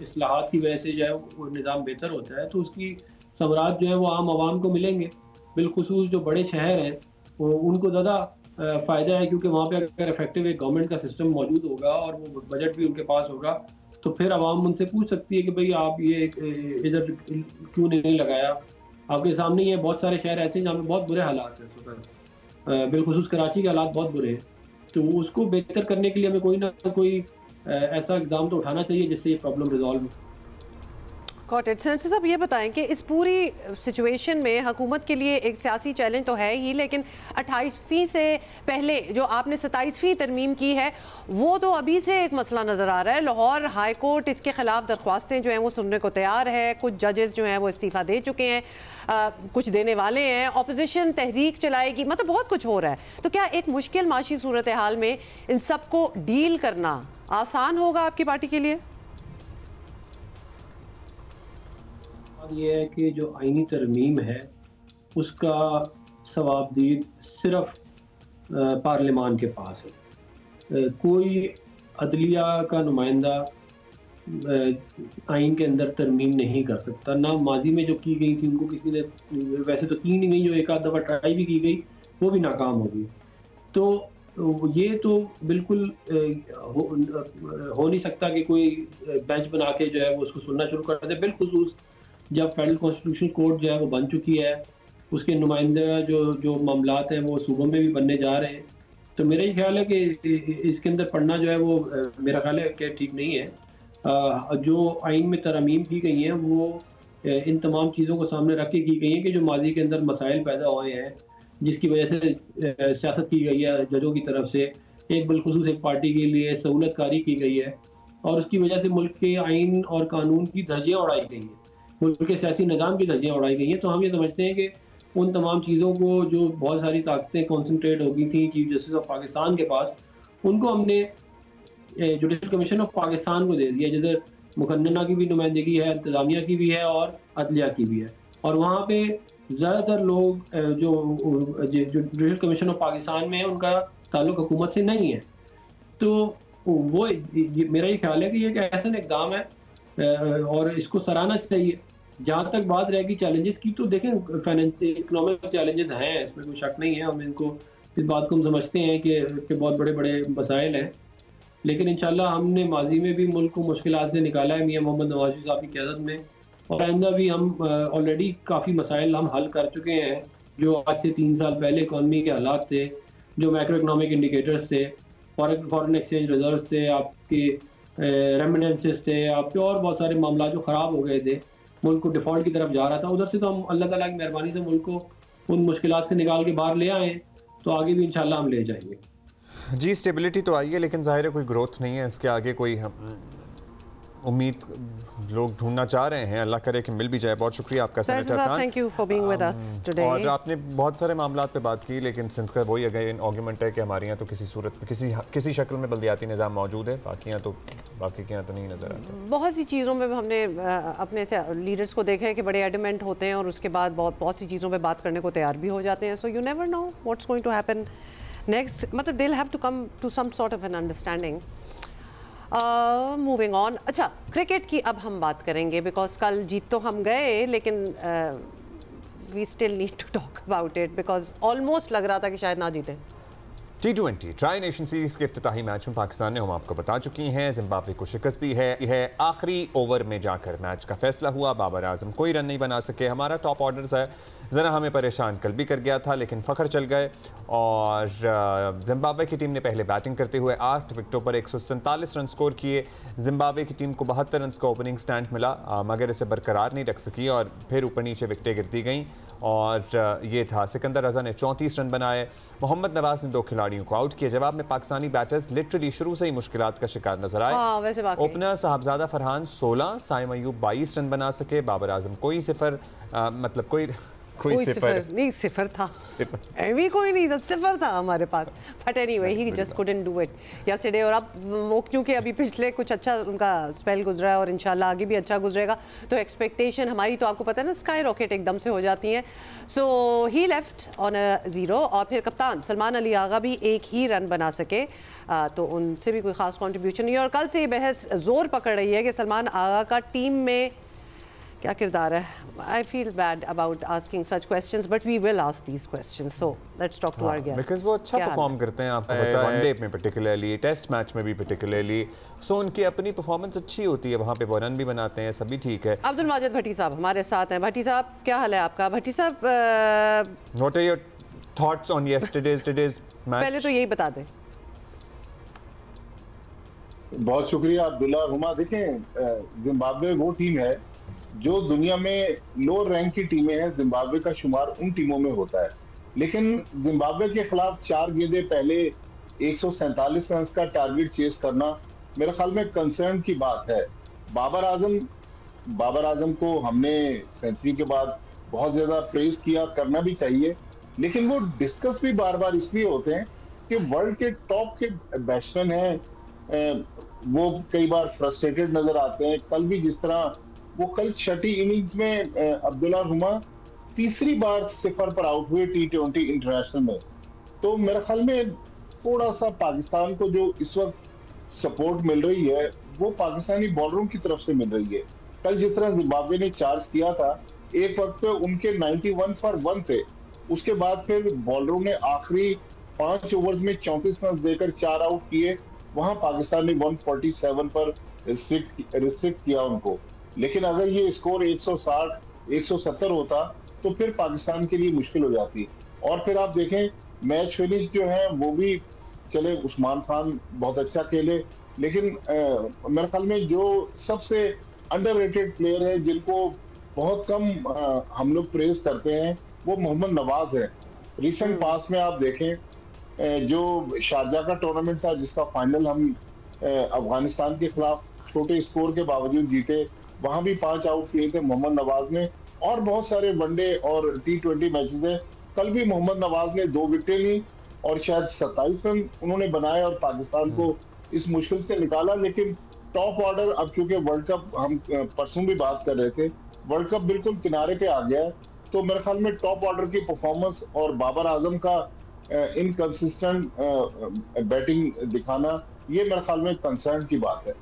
इस्लाहात की वजह से जो है वो निज़ाम बेहतर होता है, तो उसकी समरात जो है वो आम आवाम को मिलेंगे। बिलखुसूस जो बड़े शहर हैं उनको ज़्यादा फ़ायदा है, क्योंकि वहाँ पे अगर इफेक्टिव एक गवर्नमेंट का सिस्टम मौजूद होगा और वो बजट भी उनके पास होगा, तो फिर आवाम उनसे पूछ सकती है कि भाई आप ये इधर क्यों नहीं लगाया। आपके सामने ही है बहुत सारे शहर ऐसे हैं जहाँ पे बहुत बुरे हालात हैं इस वक्त, बिलखुसूस कराची के हालात बहुत बुरे हैं। तो उसको बेहतर करने के लिए हमें कोई ना कोई ऐसा इक़दाम तो उठाना चाहिए जिससे ये प्रॉब्लम रिजॉल्व हो। सेनेटर साहब ये बताएं कि इस पूरी सिचुएशन में हुकूमत के लिए एक सियासी चैलेंज तो है ही, लेकिन 28वीं से पहले जो आपने 27वीं तरमीम की है वो तो अभी से एक मसला नज़र आ रहा है। लाहौर हाई कोर्ट इसके खिलाफ दरख्वास्तें जो हैं वो सुनने को तैयार है, कुछ जजेस जो हैं वो इस्तीफ़ा दे चुके हैं, कुछ देने वाले हैं, ऑपोजिशन तहरीक चलाएगी, मतलब बहुत कुछ हो रहा है। तो क्या एक मुश्किल माशी सूरत हाल में इन सब को डील करना आसान होगा आपकी पार्टी के लिए? ये है कि जो आईनी तरमीम है उसका सवाबदीद सिर्फ पार्लियामान के पास है। कोई अदलिया का नुमाइंदा आइन के अंदर तरमीम नहीं कर सकता। ना माजी में जो की गई थी उनको किसी ने, वैसे तो की नहीं गई, जो एक आध दफ़ा ट्राई भी की गई वो भी नाकाम हो गई। तो ये तो बिल्कुल हो नहीं सकता कि कोई बेंच बना के जो है वो उसको सुनना शुरू कर दे। बिलखुसूस जब फेडरल कॉन्स्टिट्यूशन कोर्ट जो है वो बन चुकी है, उसके नुमाइंदा जो मामलात हैं वो सूबों में भी बनने जा रहे हैं, तो मेरा ये ख्याल है कि इसके अंदर पढ़ना जो है वो मेरा ख्याल है कि ठीक नहीं है। जो आइन में तरमीम की गई हैं वो इन तमाम चीज़ों को सामने रख के की गई हैं कि जो माजी के अंदर मसाइल पैदा हुए हैं जिसकी वजह से सियासत की गई है जजों की तरफ से, एक बिलखुसूस एक पार्टी के लिए सहूलतकारी की गई है और उसकी वजह से मुल्क के आइन और कानून की धज्जियाँ उड़ाई गई हैं, मुल्क के सियासी निज़ाम की धज्जियाँ उड़ाई गई हैं। तो हम ये समझते हैं कि उन तमाम चीज़ों को जो बहुत सारी ताकतें कॉन्सनट्रेट हो गई थी चीफ जस्टिस ऑफ पाकिस्तान के पास, उनको हमने जुडिशल कमीशन ऑफ पाकिस्तान को दे दिया, जिधर मुकन्नना की भी नुमाइंदगी है, इंतज़ामिया की भी है और अदलिया की भी है। और वहाँ पे ज़्यादातर लोग जो जुडिशल कमीशन ऑफ पाकिस्तान में है उनका ताल्लुक हुकूमत से नहीं है। तो वो मेरा ये ख्याल है कि ये एक ऐसा इक़दाम है और इसको सराहना चाहिए। जहाँ तक बात रहेगी चैलेंजेस की, तो देखें इकोनॉमिक चैलेंजेस हैं, इसमें कोई शक नहीं है, हम इनको इस बात को हम समझते हैं कि बहुत बड़े बड़े मसाइल हैं, लेकिन इंशाल्लाह हमने माजी में भी मुल्क को मुश्किलात से निकाला है मियां मोहम्मद नवाज शरीफ साहब की क़यादत में, और आइंदा भी हम ऑलरेडी काफ़ी मसाइल हम हल कर चुके हैं जो आज से 3 साल पहले इकॉनमी के हालात थे, जो मैक्रो इकनॉमिक इंडिकेटर्स थे, फॉरेन एक्सचेंज रिजर्व थे, आपके रेमिटेंसेस थे, आपके और बहुत सारे मामला जो ख़राब हो गए थे, मुल्क को डिफ़ॉल्ट की तरफ जा रहा था, उधर से तो हम अल्लाह ताला की मेहरबानी से मुल्क को उन मुश्किलात से निकाल के बाहर ले आए, तो आगे भी इंशाल्लाह हम ले जाएंगे। जी, स्टेबिलिटी तो आई है, लेकिन ज़ाहिर है कोई ग्रोथ नहीं है, इसके आगे कोई उम्मीद लोग ढूंढना चाह रहे हैं, अल्लाह करे कि मिल भी जाए। बहुत शुक्रिया आपका senator Khan, thank you for being with us today. और आपने बहुत सारे मामलात पे बात की, लेकिन सिंध का वही अगेन आर्गुमेंट है कि हमारे यहाँ तो किसी सूरत में किसी शक्ल में बल्दियाती निज़ाम मौजूद है, बाकी के यहाँ तो नहीं नज़र आता। बहुत सी चीज़ों में हमने अपने से लीडर्स को देखा है कि बड़े एडमेंट होते हैं और उसके बाद बहुत सी चीज़ों पे बात करने को तैयार भी हो जाते हैं। So you never know what's going to happen next, मतलब they will have to come to some sort of an understanding. Moving on. अच्छा, क्रिकेट की अब हम बात करेंगे, बिकॉज कल जीत तो हम गए, लेकिन we still need to talk about it, because almost लग रहा था कि शायद ना जीते। T20 ट्राई नेशन सीरीज के इफ्तिताही मैच में पाकिस्तान ने, हम आपको बता चुकी हैं, जिम्बाब्वे को शिकस्त दी है। आखिरी ओवर में जाकर मैच का फैसला हुआ। बाबर आजम कोई रन नहीं बना सके। हमारा टॉप ऑर्डर है, ज़रा हमें परेशान कल भी कर गया था, लेकिन फ़खर चल गए और जिम्बाब्वे की टीम ने पहले बैटिंग करते हुए 8 विकेटों पर 147 रन स्कोर किए। जिम्बाब्वे की टीम को 72 रन का ओपनिंग स्टैंड मिला, मगर इसे बरकरार नहीं रख सकी और फिर ऊपर नीचे विकेटें गिरती गईं। और ये था, सिकंदर रजा ने 34 रन बनाए, मोहम्मद नवाज ने 2 खिलाड़ियों को आउट किया। जवाब में पाकिस्तानी बैटर्स लिटरली शुरू से ही मुश्किलात का शिकार नजर आए। ओपनर साहबजादा फरहान 16, साइम अयूब 22 रन बना सके। बाबर आजम कोई सिफर, मतलब कोई सिफर नहीं, सिफर था, कोई नहीं था, सिफर था हमारे पास। But anyway he just couldn't do it yesterday. और अब वो क्योंकि अभी पिछले कुछ अच्छा उनका स्पेल गुजरा है और इंशाल्लाह आगे भी अच्छा गुजरेगा, तो एक्सपेक्टेशन हमारी तो आपको पता है ना, स्काई रॉकेट एकदम से हो जाती हैं। सो ही लेफ्ट ऑन अ 0। और फिर कप्तान सलमान अली आगा भी 1 ही रन बना सके, तो उनसे भी कोई ख़ास कॉन्ट्रीब्यूशन नहीं है। और कल से ये बहस ज़ोर पकड़ रही है कि सलमान आगा का टीम में क्या किरदार है। I feel bad about asking such questions, but we will ask these questions. So let's talk to our guest, because वो अच्छा परफॉर्म करते हैं, आपको पता है, वनडे में पर्टिकुलरली, टेस्ट मैच में भी पर्टिकुलरली। सो उनकी अपनी परफॉर्मेंस अच्छी होती है, वहाँ पे वो रन भी बनाते हैं, सभी ठीक है। अब्दुल माजिद भट्टी साहब हमारे साथ हैं। भट्टी साहब, क्या हाल है आपका? भट्टी साहब, what are your thoughts on yesterday's match? पहले तो यही बता दें। बहुत शुक्रिया अब्दुल्ला हुमा। देखें, जिम्बाब्वे वो टीम है जो दुनिया में लोअर रैंक की टीमें हैं, जिम्बाब्वे का शुमार उन टीमों में होता है। लेकिन जिम्बाब्वे के खिलाफ 4 गेंदें पहले 147 रन का टारगेट चेस करना मेरे ख्याल में कंसर्न की बात है। बाबर आजम को हमने सेंचुरी के बाद बहुत ज्यादा प्रेज किया, करना भी चाहिए, लेकिन वो डिस्कस भी बार बार इसलिए होते हैं कि वर्ल्ड के टॉप के बैट्समैन हैं, वो कई बार फ्रस्ट्रेटेड नजर आते हैं। कल भी जिस तरह वो कल छठी इनिंग्स में अब्दुल्ला हुमा तीसरी बार 0 पर आउट हुए T20 इंटरनेशनल में, तो मेरे ख्याल में थोड़ा सा पाकिस्तान को जो इस वक्त सपोर्ट मिल रही है वो पाकिस्तानी बॉलरों की तरफ से मिल रही है। कल जिस तरह जिम्बाब्वे ने चार्ज किया था, एक वक्त पे उनके 91 फॉर 1 थे, उसके बाद फिर बॉलरों ने आखिरी 5 ओवर्स में 34 रन देकर 4 आउट किए। वहां पाकिस्तान ने 147 पर रिस्ट्रिक्ट किया उनको। लेकिन अगर ये स्कोर 160 170 होता तो फिर पाकिस्तान के लिए मुश्किल हो जाती। और फिर आप देखें, मैच फिनिश जो है वो भी चले, उस्मान खान बहुत अच्छा खेले, लेकिन मेरे ख्याल में जो सबसे अंडररेटेड प्लेयर है, जिनको बहुत कम हम लोग प्रेज करते हैं, वो मोहम्मद नवाज है। रिसेंट पास में आप देखें, जो शारजा का टूर्नामेंट था जिसका फाइनल हम अफगानिस्तान के खिलाफ छोटे स्कोर के बावजूद जीते, वहां भी 5 आउट किए थे मोहम्मद नवाज ने। और बहुत सारे वनडे और T20 मैचेस हैं, कल भी मोहम्मद नवाज ने 2 विकेटें ली और शायद 27 रन उन्होंने बनाए और पाकिस्तान को इस मुश्किल से निकाला। लेकिन टॉप ऑर्डर, अब चूंकि वर्ल्ड कप, हम परसों भी बात कर रहे थे, वर्ल्ड कप बिल्कुल किनारे पे आ गया है, तो मेरे ख्याल में टॉप ऑर्डर की परफॉर्मेंस और बाबर आजम का इनकंसिस्टेंट बैटिंग दिखाना, ये मेरे ख्याल में कंसर्न की बात है।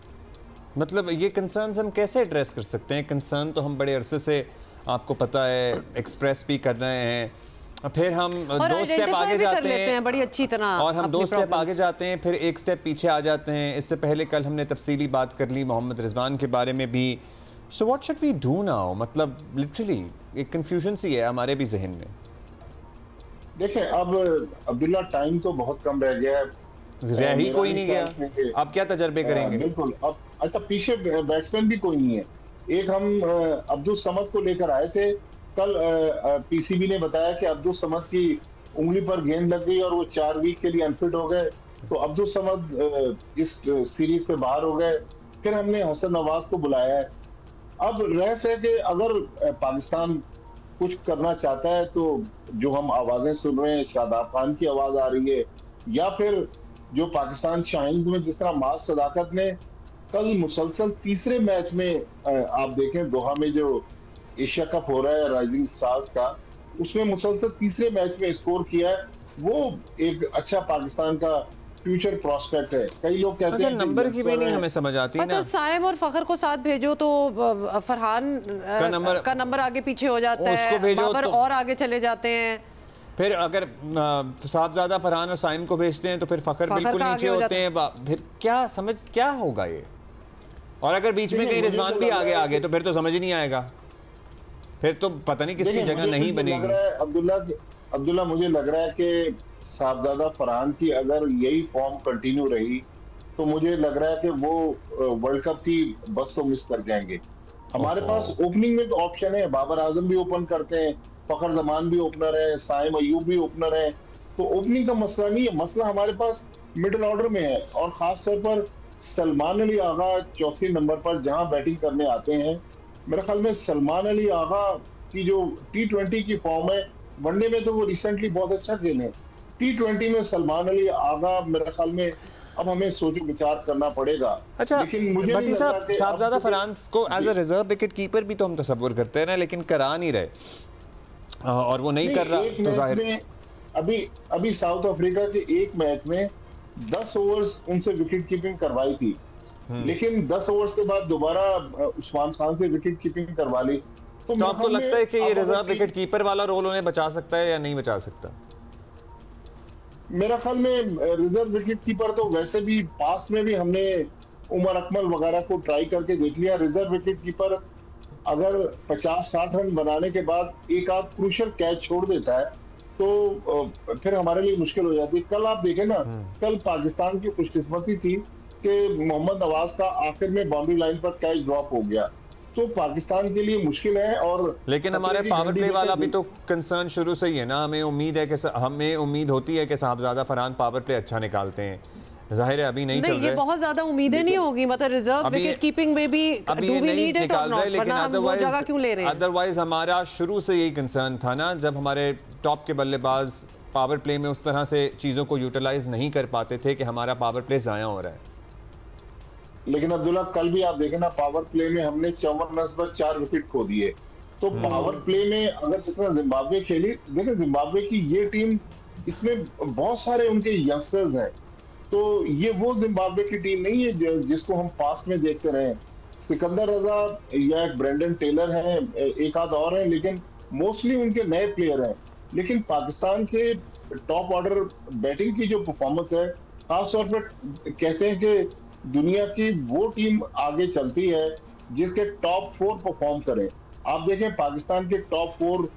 मतलब ये कंसर्न्स हम कैसे एड्रेस कर सकते हैं? कंसर्न तो हम बड़े अरसे से, आपको पता है, एक्सप्रेस भी कर रहे हैं, फिर हम 2 स्टेप आगे जाते हैं बड़ी अच्छी तरह, और हम 2 स्टेप आगे जाते हैं, फिर 1 स्टेप पीछे आ जाते हैं। इससे पहले कल हमने तफसीली बात कर ली मोहम्मद रिजवान के बारे में भी। So what should we do now? मतलब लिटरली एक कंफ्यूजन सी है हमारे भी जहन में। देखें, अब अब्दुल्ला टाइम तो बहुत कम रह गया है, रह ही कोई नहीं गया, अब क्या तजर्बे करेंगे? बिल्कुल। अब अच्छा, पीछे बैट्समैन भी कोई नहीं है। एक हम अब्दुल समद को लेकर आए थे, कल पीसीबी ने बताया कि अब्दुल समद की उंगली पर गेंद लग गई और वो 4 वीक के लिए अनफिट हो गए, तो अब्दुल समद इस सीरीज से बाहर हो गए। फिर हमने हसन नवाज को बुलाया है। अब रहस्य है कि अगर पाकिस्तान कुछ करना चाहता है तो जो हम आवाजें सुन रहे हैं, शादाब खान की आवाज आ रही है, या फिर जो पाकिस्तान शाहीन्स में जिस तरह माज सदाकत ने कल मुसलसल तीसरे मैच में आप देखें दोहा में जो एशिया कप हो रहा है राइजिंग स्टार्स का, उसमें मुसलसल तीसरे मैच में स्कोर किया है, वो एक अच्छा पाकिस्तान का फ्यूचर प्रोस्पेक्ट है। कई लोग कहते हैं नंबर की भी नहीं हमें समझ आती ना। साइम और फखर को साथ भेजो तो फरहान का नंबर आगे पीछे हो जाता है, बाबर और आगे चले जाते हैं। फिर अगर साहबजादा फरहान और साइम को भेजते हैं तो फिर फखर बिल्कुल नीचे होते हैं। फिर क्या होगा ये? और अगर बीच में कहीं रिजवान भी आगे तो फिर तो समझ ही नहीं आएगा, फिर तो पता नहीं किसकी जगह नहीं बनेगी। अब्दुल्ला मुझे लग रहा है कि साहबजादा फरहान की अगर यही फॉर्म कंटिन्यू रही तो मुझे लग रहा है कि वो वर्ल्ड कप की बस तो मिस कर जाएंगे। हमारे पास ओपनिंग में तो ऑप्शन है, बाबर आजम भी ओपन करते हैं, फखर जमान भी ओपनर है, साइम अयूब भी ओपनर है, तो ओपनिंग का मसला नहीं है, मसला हमारे पास मिडिल ऑर्डर में है। और खास तौर पर सलमान अली आगा चौथे नंबर पर जहां बैटिंग करने आते हैं, मेरे ख्याल में सलमान अली आगा की जो T20 की फॉर्म है, वनडे में तो वो रिसेंटली बहुत अच्छा खेले, T20 में सलमान अली आगा मेरे ख्याल में अब हमें सोचो विचार करना पड़ेगा। अच्छा, लेकिन मुझे भट्टी साहब साहबजादा फरहान को as a reserve wicket keeper भी तो हम तसव्वुर करते हैं ना, लेकिन करा नहीं रहे और वो नहीं कर रहा तो जाहिर अभी साउथ अफ्रीका के एक मैच में 10 ओवर्स उनसे विकेट कीपिंग करवाई थी, लेकिन 10 ओवर्स के बाद दोबारा उस्मान खान से विकेट कीपिंग करवा ली। तो आपको लगता है कि ये रिजर्व विकेट कीपर वाला रोल उन्हें बचा सकता है या नहीं बचा सकता? मेरा ख्याल में रिजर्व विकेट कीपर तो वैसे भी पास्ट में भी हमने उमर अकमल वगैरह को ट्राई करके देख लिया। रिजर्व विकेट कीपर अगर 50-60 रन बनाने के बाद एक आध क्रूशियल कैच छोड़ देता है तो फिर हमारे लिए मुश्किल हो जाती है। कल आप देखें ना, कल पाकिस्तान की खुशकिस्मती थी कि मोहम्मद नवाज का आखिर में बाउंड्री लाइन पर कैच ड्रॉप हो गया, तो पाकिस्तान के लिए मुश्किल है। और लेकिन हमारे पावर प्ले वाला भी तो कंसर्न शुरू से ही है ना, हमें उम्मीद होती है कि साहबजादा फरहान पावर प्ले अच्छा निकालते हैं। जाहिर है अभी नहीं चल रहा है, बहुत ज्यादा उम्मीदें नहीं होगी, मतलब रिजर्व विकेट कीपिंग में भी अभी ये नहीं निकाल रहे, लेकिन अदरवाइज हमारा शुरू से यही कंसर्न था ना, जब हमारे टॉप के बल्लेबाज पावर प्ले में उस तरह से चीजों को यूटिलाइज नहीं कर पाते थे कि हमारा पावर प्ले जाया हो रहा है। लेकिन अब्दुल्ला कल भी आप देखें ना, पावर प्ले में हमने 54 रन पर 4 विकेट खो दिए। तो पावर प्ले में अगर जितना जिम्बाब्वे खेली, देखिए जिम्बाब्वे की ये टीम, इसमें बहुत सारे उनके यंगस्टर्स हैं, तो ये वो जिम्बाब्वे की टीम नहीं है जिसको हम पास्ट में देखते रहे। सिकंदर रजा या एक ब्रेंडन टेलर है, एक आध और है, लेकिन मोस्टली उनके नए प्लेयर हैं। लेकिन पाकिस्तान के टॉप ऑर्डर बैटिंग की जो परफॉर्मेंस है, खासतौर पर कहते हैं कि दुनिया की वो टीम आगे चलती है जिसके टॉप 4 परफॉर्म करें। आप देखें पाकिस्तान के टॉप 4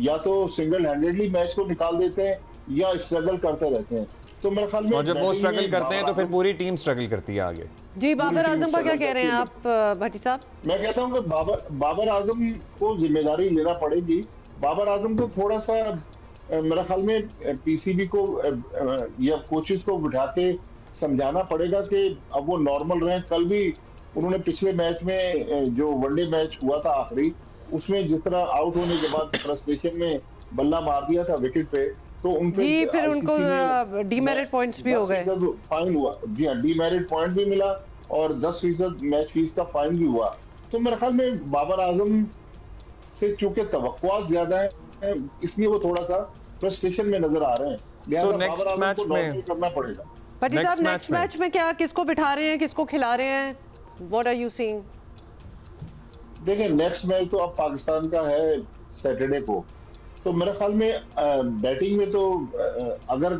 या तो सिंगल हैंडेडली मैच को निकाल देते हैं या स्ट्रगल करते रहते हैं। तो मेरे ख्याल में और जब वो स्ट्रगल करते हैं तो फिर पूरी टीम स्ट्रगल करती है आगे। जी, बाबर आजम का क्या कह रहे हैं आप भट्टी साहब? मैं कहता हूँ कि बाबर आजम को जिम्मेदारी लेना पड़ेगी। बाबर आजम को थोड़ा सा मेरे ख्याल में पीसीबी को या कोचेस को बिठा के समझाना पड़ेगा कि अब वो नॉर्मल रहे। कल भी उन्होंने पिछले मैच में जो वनडे मैच हुआ था आखिरी, उसमें जिस तरह आउट होने के बाद फ्रस्ट्रेशन में बल्ला मार दिया था विकेट पे, तो उनको जी फिर उनको डीमेरिट पॉइंट्स भी हो गए, फाइन हुआ। जी हाँ, डीमेरिट पॉइंट भी मिला और 10% मैच फीस का फाइन भी हुआ। तो मेरे ख्याल में बाबर आजम से चूंकि तवक्कुआत ज्यादा है, इसलिए वो थोड़ा सा फ्रस्ट्रेशन में नजर आ रहे हैं। लिहाजा नेक्स्ट मैच में करना पड़ेगा। भट्टी साहब, नेक्स्ट मैच में क्या, किसको बिठा रहे हैं, किसको खिला रहे हैं? What are you seeing? देखिए, नेक्स्ट मैच तो अब पाकिस्तान का है सैटरडे को, तो मेरे ख्याल में बैटिंग में तो अगर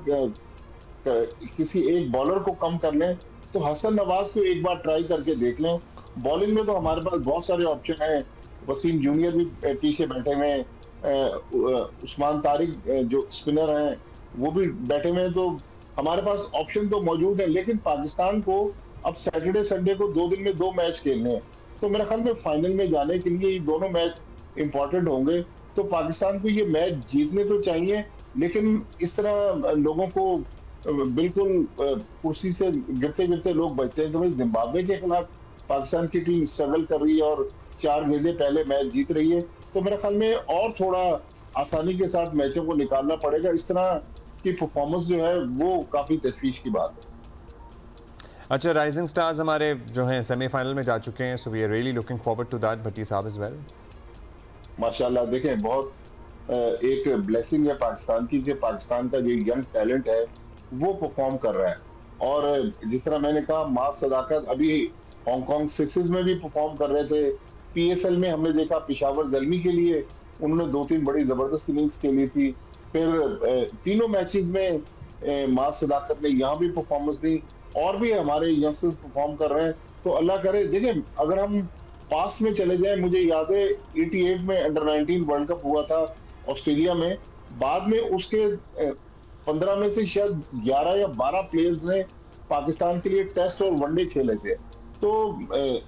किसी एक बॉलर को कम कर लें तो हसन नवाज को एक बार ट्राई करके देख लें। बॉलिंग में तो हमारे पास बहुत सारे ऑप्शन हैं, वसीम जूनियर भी पीछे बैठे हुए हैं, उस्मान तारिक जो स्पिनर हैं वो भी बैठे हुए हैं, तो हमारे पास ऑप्शन तो मौजूद है। लेकिन पाकिस्तान को अब सैटरडे संडे को 2 दिन में 2 मैच खेलने हैं, तो मेरे ख्याल में फाइनल में जाने के लिए ये दोनों मैच इंपॉर्टेंट होंगे। तो पाकिस्तान को ये मैच जीतने तो चाहिए, लेकिन इस तरह लोगों को बिल्कुल कुर्सी से गिरते गिरते लोग बचते हैं कि भाई जिम्बाब्वे के खिलाफ पाकिस्तान की टीम स्ट्रगल कर रही है और 4 गेंदें पहले मैच जीत रही है, तो मेरे ख्याल में और थोड़ा आसानी के साथ मैचों को निकालना पड़ेगा। इस तरह की परफॉर्मेंस जो है वो काफी तशवीश की बात है। अच्छा, राइजिंग स्टार्स हमारे जो हैं सेमीफाइनल में जा चुके हैं, so we are really looking forward to that. Bhatti साहब एज वेल, माशाल्लाह देखें, बहुत एक ब्लेसिंग है पाकिस्तान की कि पाकिस्तान का जो यंग टैलेंट है वो परफॉर्म कर रहा है। और जिस तरह मैंने कहा, मास सदाकत अभी हांगकांग सिक्सेस में भी परफॉर्म कर रहे थे। पीएसएल में हमने देखा पिशावर जल्मी के लिए उन्होंने 2-3 बड़ी जबरदस्त इनिंग्स खेली थी। फिर तीनों मैचेस में मास सदाकत ने यहाँ भी परफॉर्मेंस दी और भी हमारे यंगस्टर्स परफॉर्म कर रहे हैं। तो अल्लाह करे, देखिए अगर हम पास्ट में चले जाए, मुझे याद है 88 में अंडर-19 वर्ल्ड कप हुआ था ऑस्ट्रेलिया में। बाद में उसके 15 में से शायद 11 या 12 प्लेयर्स ने पाकिस्तान के लिए टेस्ट और वनडे खेले थे। तो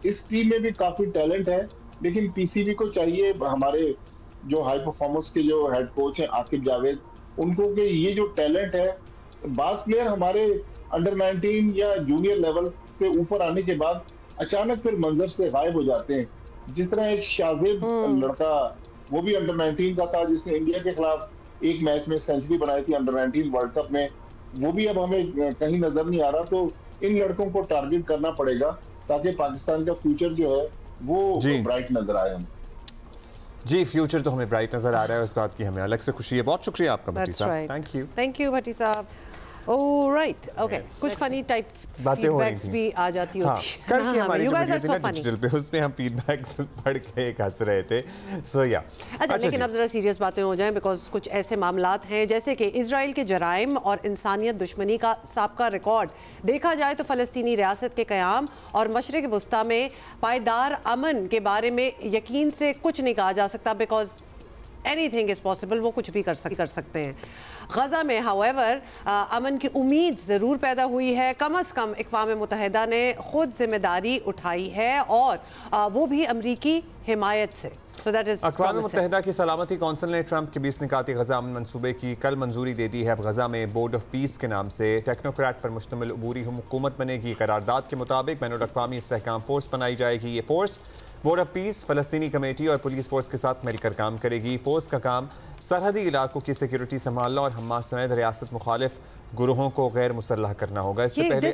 इस टीम में भी काफी टैलेंट है, लेकिन पीसीबी को चाहिए, हमारे जो हाई परफॉर्मेंस के जो हेड कोच हैं आकिब जावेद, उनको कि ये जो टैलेंट है, बास प्लेयर हमारे अंडर-19 या जूनियर लेवल से ऊपर आने के बाद अचानक फिर मंजर से गायब हो जाते हैं। जिस तरह एक शाजिब लड़का, वो भी अंडर-19 का था, जिसने इंडिया के खिलाफ एक मैच में सेंचुरी बनाई थी अंडर-19 वर्ल्ड कप में, वो भी अब हमें कहीं नजर नहीं आ रहा। तो इन लड़कों को टारगेट करना पड़ेगा ताकि पाकिस्तान का फ्यूचर जो है वो ब्राइट नजर आए। हम जी, फ्यूचर तो हमें ब्राइट नजर आ रहा है, उस बात की हमें अलग से खुशी है। बहुत शुक्रिया आपका भट्टी साहब, थैंक यू भट्टी साहब। ओह राइट, ओके, कुछ फनी टाइप फीडबैक्स भी आ जाती होती है। कल की हमारी जो वीडियो थी ना डिजिटल पे, उसमें हम फीडबैक पढ़ के एक हंस रहे थे। सो या अच्छा, लेकिन अब जरा सीरियस बातें हो जाएं, बिकॉज कुछ ऐसे मामलात हैं जैसे कि इजराइल के जराइम और इंसानियत दुश्मनी का साबका रिकॉर्ड देखा जाए तो फ़लस्तीनी रियासत के क़याम और मशरिक़ वस्ता में पायदार अमन के बारे में यकीन से कुछ नहीं कहा जा सकता, बिकॉज एनीथिंग इज़ पॉसिबल, वो कुछ भी कर सकते हैं। गज़ा में हाउएवर अमन की उम्मीद ज़रूर पैदा हुई है, कम अज़ कम इक़वाम मुत्तहिदा ने ख़ुद जिम्मेदारी उठाई है और वो भी अमरीकी हिमायत से। अक़वाम मुत्तहिदा की सलामती कौंसिल ने ट्रंप के 20 निकाती गज़ा अमन मनसूबे की कल मंजूरी दे दी है। अब गज़ा में बोर्ड ऑफ पीस के नाम से टेक्नोक्रेट पर मुश्तमिल अबूरी हुकूमत बनेगी। करारदाद के मुताबिक बैनुल-अक़वामी इस्तेहकाम फोर्स बनाई जाएगी। ये फोर्स बोर्ड ऑफ पीस, फ़लस्तीनी कमेटी और पुलिस फोर्स के साथ मिलकर काम करेगी। फोर्स का काम सरहदी इलाकों की सिक्योरिटी संभालना और हमास समेत रियासत मुखालिफ गुरोहों को गैर मुसल्लह करना होगा। इससे पहले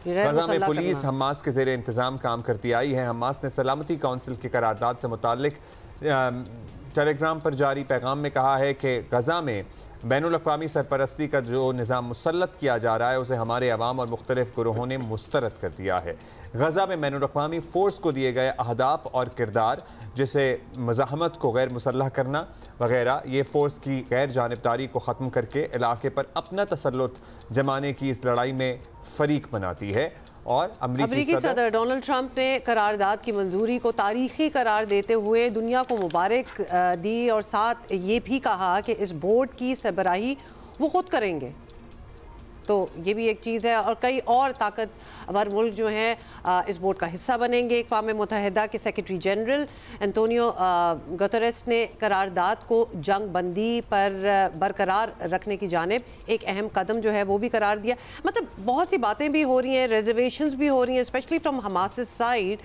गज़ा में पुलिस हमास के ज़ेरे इंतज़ाम काम करती आई है। हमास ने सलामती कौंसिल की करारदाद से मुताल्लिक टेलीग्राम पर जारी पैगाम में कहा है कि गज़ा में बैनुल-अक़वामी सरपरस्ती का जो निज़ाम मुसल्लत किया जा रहा है उसे हमारे अवाम और मुख्तलिफ गुरोहों ने मुस्तरद कर दिया है। गज़ा में बैनुल-अक़वामी फ़ोर्स को दिए गए अहदाफ और किरदार, जैसे मज़ाहमत को गैर मुसल्लह करना वगैरह, ये फ़ोर्स की गैर जानिबदारी को ख़त्म करके इलाके पर अपना तसल्लुत जमाने की इस लड़ाई में फ़रीक बनाती है। और अमेरिकी सदर डोनाल्ड ट्रंप ने करारदाद की मंजूरी को तारीखी करार देते हुए दुनिया को मुबारक दी और साथ ये भी कहा कि इस बोर्ड की सरबराही वो खुद करेंगे। तो ये भी एक चीज़ है और कई और ताकतवर मुल्क जो हैं इस बोर्ड का हिस्सा बनेंगे। अक़वाम मुत्तहिदा के सेक्रेटरी जनरल एंटोनियो गुतेरेस ने करारदाद को जंग बंदी पर बरकरार रखने की जानिब एक अहम कदम जो है वो भी करार दिया। मतलब बहुत सी बातें भी हो रही हैं, रिजर्वेशंस भी हो रही हैं, स्पेशली फ्रॉम हमास साइड,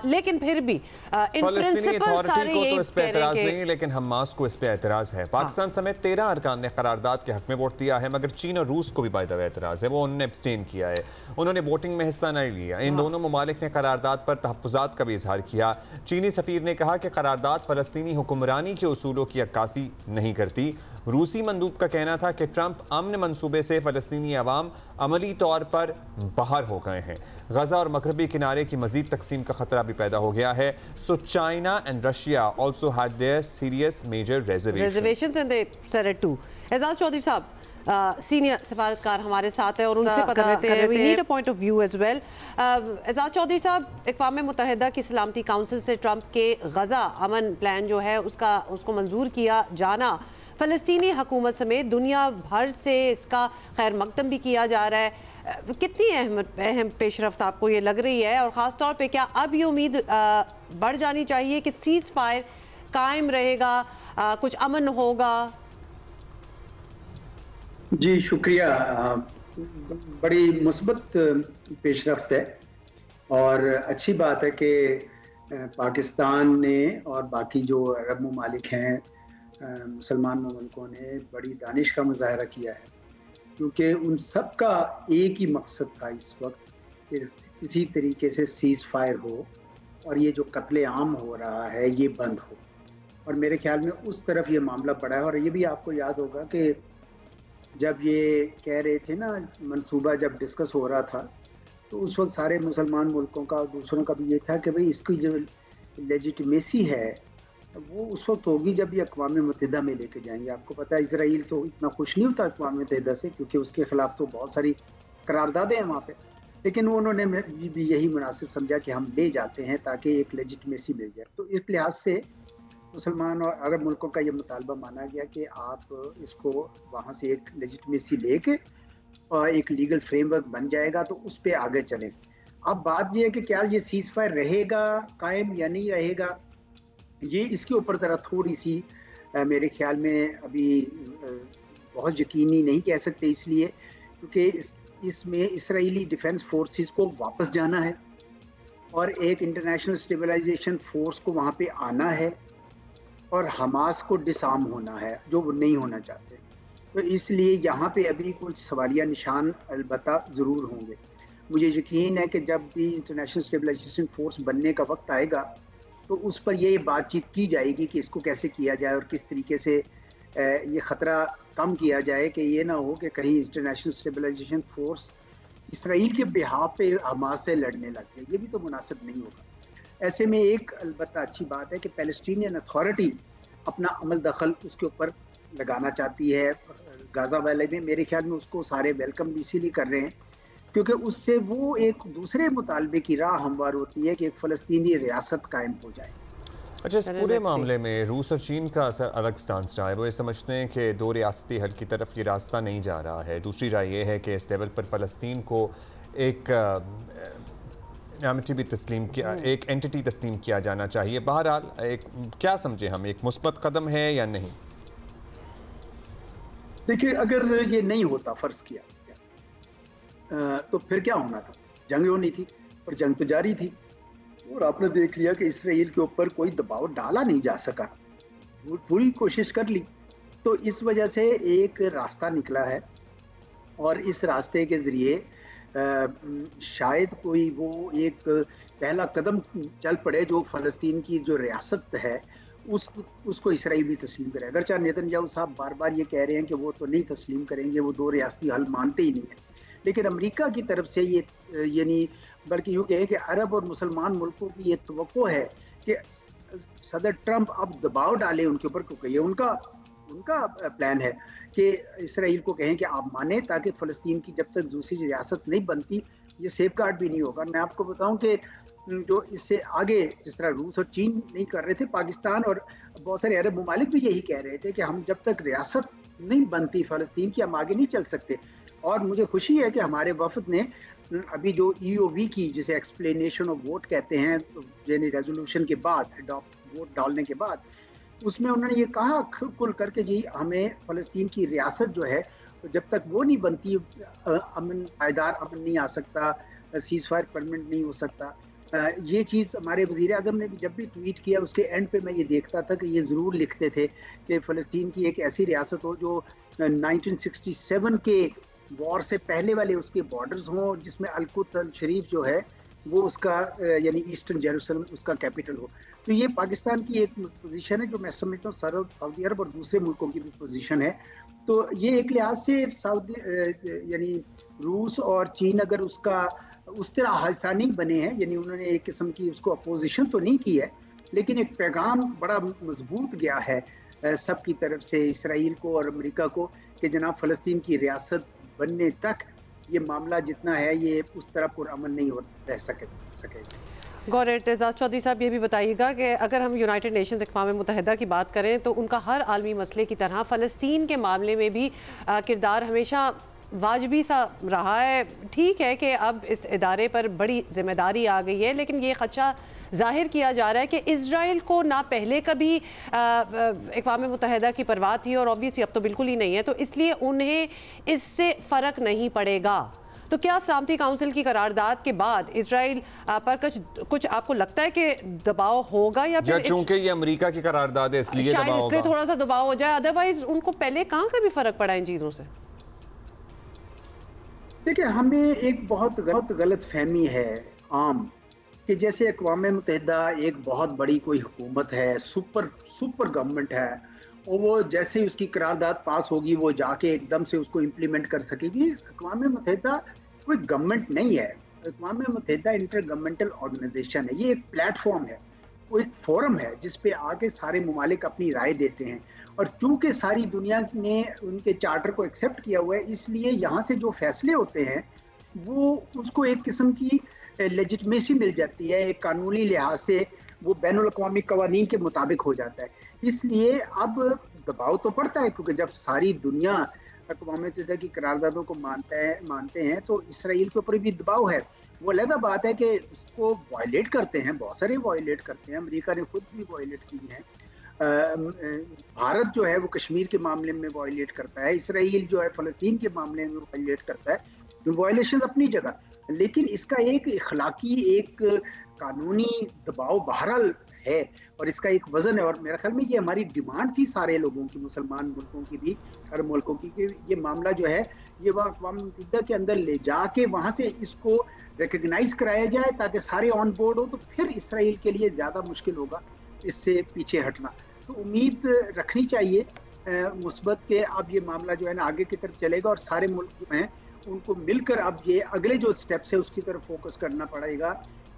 लेकिन फिर भी इन प्रिंसिपल सारे यही कह रहे हैं, लेकिन हमास को इस पर एतराज़ है। पाकिस्तान समेत 13 अरकान ने करारदाद के हक में वोट दिया है, मगर चीन और रूस को भी बाय एतराज़ है, वो उन्होंने एब्सटेन किया है, उन्होंने वोटिंग में हिस्सा नहीं लिया। इन दोनों ममालिक ने करारदाद पर तहफ़्फ़ुज़ात का भी इजहार किया। चीनी सफ़ीर ने कहा कि करारदाद फ़लस्तीनी हुक्मरानी के उसूलों की अक्कासी नहीं करती। रूसी मंदूब का कहना था कि ट्रंप अमन मंसूबे से फ़लस्तीनी अवाम अमली तौर पर बाहर हो गए हैं। गज़ा और मगरबी किनारे की मज़ीद तकसीम का ख़तरा भी पैदा हो गया है। So China and Russia also had their serious major reservations and they said it too. Aizaz Chaudhry साहब सीनियर सफारतकार हमारे साथ हैं और उनसे पता करते हैं, we need a point of view as well. Aizaz Chaudhry साहब, इक़वाम मुत्तहिदा की सलामती काउंसिल से ट्रंप के गज़ा अमन प्लान जो है उसको मंजूर किया जाना, फ़लस्तीनी हुकूमत समेत दुनिया भर से इसका खैर मकदम भी किया जा रहा है, कितनी अहम पेशरफ्त आपको ये लग रही है? और ख़ास तौर पे क्या अब ये उम्मीद बढ़ जानी चाहिए कि सीज़ फायर कायम रहेगा, कुछ अमन होगा? जी शुक्रिया, बड़ी मुस्बत पेशरफ्त है। और अच्छी बात है कि पाकिस्तान ने और बाकी जो अरब ममालिक हैं, मुसलमान मुल्कों ने बड़ी दानिश का मुजाहरा किया है, क्योंकि उन सब का एक ही मकसद था इस वक्त कि किसी तरीके से सीज़ फायर हो और ये जो कत्ले आम हो रहा है ये बंद हो। और मेरे ख्याल में उस तरफ ये मामला पड़ा है। और ये भी आपको याद होगा कि जब ये कह रहे थे ना, मंसूबा जब डिस्कस हो रहा था, तो उस वक्त सारे मुसलमान मुल्कों का और दूसरों का भी ये था कि भाई इसकी जो लेजिटिमेसी है वो उस वक्त होगी जब ये अक़वाम मुत्तहिदा में लेके जाएंगे। आपको पता है इसराइल तो इतना खुश नहीं होता अक़वाम मुत्तहिदा से, क्योंकि उसके ख़िलाफ़ तो बहुत सारी करारदादें हैं वहाँ पे, लेकिन उन्होंने भी यही मुनासिब समझा कि हम ले जाते हैं ताकि एक लेजिटिमेसी मिल जाए। तो इस लिहाज से मुसलमान और अरब मुल्कों का ये मुतालबा माना गया कि आप इसको वहाँ से एक लेजिटिमेसी लेके और एक लीगल फ्रेमवर्क बन जाएगा तो उस पर आगे चलें। अब बात ये है कि क्या ये सीज़ फायर रहेगा कायम या नहीं रहेगा, ये इसके ऊपर ज़रा थोड़ी सी मेरे ख्याल में अभी बहुत यकीनी नहीं कह सकते, इसलिए क्योंकि इसमें इसराइली डिफेंस फोर्सेस को वापस जाना है और एक इंटरनेशनल स्टेबलाइजेशन फोर्स को वहाँ पे आना है और हमास को डिसआर्म होना है, जो वो नहीं होना चाहते। तो इसलिए यहाँ पे अभी कुछ सवालिया निशान अलबत्ता ज़रूर होंगे। मुझे यकीन है कि जब भी इंटरनेशनल स्टेबलाइजेशन फोर्स बनने का वक्त आएगा तो उस पर ये बातचीत की जाएगी कि इसको कैसे किया जाए और किस तरीके से ये ख़तरा कम किया जाए कि ये ना हो कि कहीं इंटरनेशनल स्टेबलाइजेशन फोर्स इसराइल के बिहाफ पे हमास से लड़ने लग जाए, ये भी तो मुनासिब नहीं होगा। ऐसे में एक अलबत्ता अच्छी बात है कि पैलेस्टीनियन अथॉरिटी अपना अमल दखल उसके ऊपर लगाना चाहती है गाज़ा वाले में। मेरे ख्याल में उसको सारे वेलकम भी इसीलिए कर रहे हैं क्योंकि उससे वो एक दूसरे मुतालबे की राह हमवार होती है कि एक फ़लस्तीनी रियासत कायम हो जाए। अच्छा, इस पूरे मामले में रूस और चीन का असर अलग स्टांस रहा है। वो ये समझते हैं कि दो रियासती हल की तरफ ये रास्ता नहीं जा रहा है। दूसरी राय ये है कि इस लेवल पर फ़लस्तीन को एक नामिटी भी तस्लीम किया, एक एंटिटी तस्लीम किया जाना चाहिए। बहरहाल एक क्या समझे हम, एक मुस्बत कदम है या नहीं? देखिए, अगर ये नहीं होता, फ़र्ज़ किया तो फिर क्या होना था? जंग होनी थी और जंग तो जारी थी और आपने देख लिया कि इसराइल के ऊपर कोई दबाव डाला नहीं जा सका, पूरी कोशिश कर ली। तो इस वजह से एक रास्ता निकला है और इस रास्ते के ज़रिए शायद कोई वो एक पहला कदम चल पड़े जो फ़लस्तीन की जो रियासत है उसको इसराइल भी तस्लीम करे। अगर चाहे नेतन्याहू साहब बार बार ये कह रहे हैं कि वो तो नहीं तस्लीम करेंगे, वो दो रियासती हल मानते ही नहीं है, लेकिन अमेरिका की तरफ से ये यानी बल्कि यूँ कहें कि अरब और मुसलमान मुल्कों की ये तवक्को है कि सदर ट्रंप अब दबाव डालें उनके ऊपर, क्योंकि ये उनका प्लान है कि इसराइल को कहें कि आप माने, ताकि फ़लस्तीन की जब तक दूसरी रियासत नहीं बनती ये सेफ गार्ड भी नहीं होगा। मैं आपको बताऊं कि जो इससे आगे जिस तरह रूस और चीन नहीं कर रहे थे, पाकिस्तान और बहुत सारे अरब ममालिक भी यही कह रहे थे कि हम जब तक रियासत नहीं बनती फ़लस्तीन की हम आगे नहीं चल सकते। और मुझे खुशी है कि हमारे वफद ने अभी जो EOV की, जिसे एक्सप्लेनेशन ऑफ वोट कहते हैं, यानी रेजोल्यूशन के बाद वोट डालने के बाद, उसमें उन्होंने ये कहा खुल करके जी हमें फ़लस्तीन की रियासत जो है जब तक वो नहीं बनती अमन पायदार अमन नहीं आ सकता, सीज़ फायर परमानेंट नहीं हो सकता। ये चीज़ हमारे वज़ीर आज़म ने भी जब भी ट्वीट किया उसके एंड पे मैं ये देखता था कि ये ज़रूर लिखते थे कि फ़लस्तीन की एक ऐसी रियासत हो जो 1967 के वॉर से पहले वाले उसके बॉर्डर्स हों, जिसमें अल-कुद्स अल-शरीफ जो है वो उसका यानी ईस्टर्न जेरूसलम उसका कैपिटल हो। तो ये पाकिस्तान की एक पोजीशन है जो मैं समझता हूँ सऊदी अरब और दूसरे मुल्कों की भी पोजीशन है। तो ये एक लिहाज से सऊदी यानी रूस और चीन अगर उसका उस तरह हिस्सा नहीं बने हैं, यानी उन्होंने एक किस्म की उसको अपोजिशन तो नहीं की है, लेकिन एक पैगाम बड़ा मजबूत गया है सबकी तरफ से इसराइल को और अमेरिका को कि जनाब फ़लस्तीन की रियासत बनने तक ये मामला जितना है ये उस तरह पुरअमन नहीं रह सकेगा। गौरव एजाज चौधरी साहब, ये भी बताइएगा कि अगर हम यूनाइटेड नेशंस अक़वाम मुत्तहिदा की बात करें तो उनका हर आलमी मसले की तरह फ़लस्तीन के मामले में भी किरदार हमेशा वाजबी सा रहा है। ठीक है कि अब इस इदारे पर बड़ी जिम्मेदारी आ गई है, लेकिन ये ख़दशा ज़ाहिर किया जा रहा है कि इज़राइल को ना पहले कभी अक़वाम मुत्तहिदा की परवाह थी और ऑब्वियसली अब तो बिल्कुल ही नहीं है, तो इसलिए उन्हें इससे फ़र्क नहीं पड़ेगा। तो क्या सलामती काउंसिल की करारदाद के बाद इजराइल पर कुछ आपको लगता है कि दबाव होगा या फिर चूंकि ये अमेरिका की करारदाद है इसलिए दबाव होगा? थोड़ा सा दबाव हो जाए, अदरवाइज उनको पहले कहाँ का भी फर्क पड़ा इन चीजों से? देखिए, हमें एक बहुत गलत फहमी है आम कि जैसे अक़वाम मुत्तहिदा एक बहुत बड़ी कोई हुकूमत है, सुपर गवर्नमेंट है, और वो जैसे ही उसकी करारदाद पास होगी वो जाके एकदम से उसको इम्प्लीमेंट कर सकेगी। अक़वाम मुत्तहिदा कोई गवर्नमेंट नहीं है, अक़वाम मुत्तहिदा इंटर गवर्नमेंटल ऑर्गेनाइजेशन है। ये एक प्लेटफॉर्म है, वो एक फोरम है जिस पे आके सारे ममालिक अपनी राय देते हैं, और चूंकि सारी दुनिया ने उनके चार्टर को एक्सेप्ट किया हुआ है, इसलिए यहाँ से जो फैसले होते हैं वो उसको एक किस्म की लेजिटमेसी मिल जाती है, एक कानूनी लिहाज से वो बैनुल अक़वामी कवानीन के मुताबिक हो जाता है। इसलिए अब दबाव तो पड़ता है, क्योंकि जब सारी दुनिया अक़वाम मुत्तहिदा की करारदादों को मानते हैं तो इसराइल के ऊपर भी दबाव है। वो अलग बात है कि उसको वायलेट करते हैं, बहुत सारे वायलेट करते हैं, अमेरिका ने खुद भी वायलेट की है। भारत जो है वो कश्मीर के मामले में वायलेट करता है, इसराइल जो है फ़लस्तीन के मामले में वायलेट करता है, वायलेशन अपनी जगह, लेकिन इसका एक इखलाकी एक कानूनी दबाव बहरहाल है और इसका एक वजन है। और मेरे ख्याल में ये हमारी डिमांड थी सारे लोगों की, मुसलमान मुल्कों की भी, अरब मुल्कों की, कि ये मामला जो है ये वह अक़वाम मुत्तहिदा के अंदर ले जाके वहाँ से इसको रिकग्नाइज कराया जाए ताकि सारे ऑन बोर्ड हो, तो फिर इसराइल के लिए ज़्यादा मुश्किल होगा इससे पीछे हटना। तो उम्मीद रखनी चाहिए मुस्बत के अब ये मामला जो है ना आगे की तरफ चलेगा और सारे मुल्क हैं उनको मिलकर अब ये अगले जो स्टेप्स है उसकी तरफ फोकस करना पड़ेगा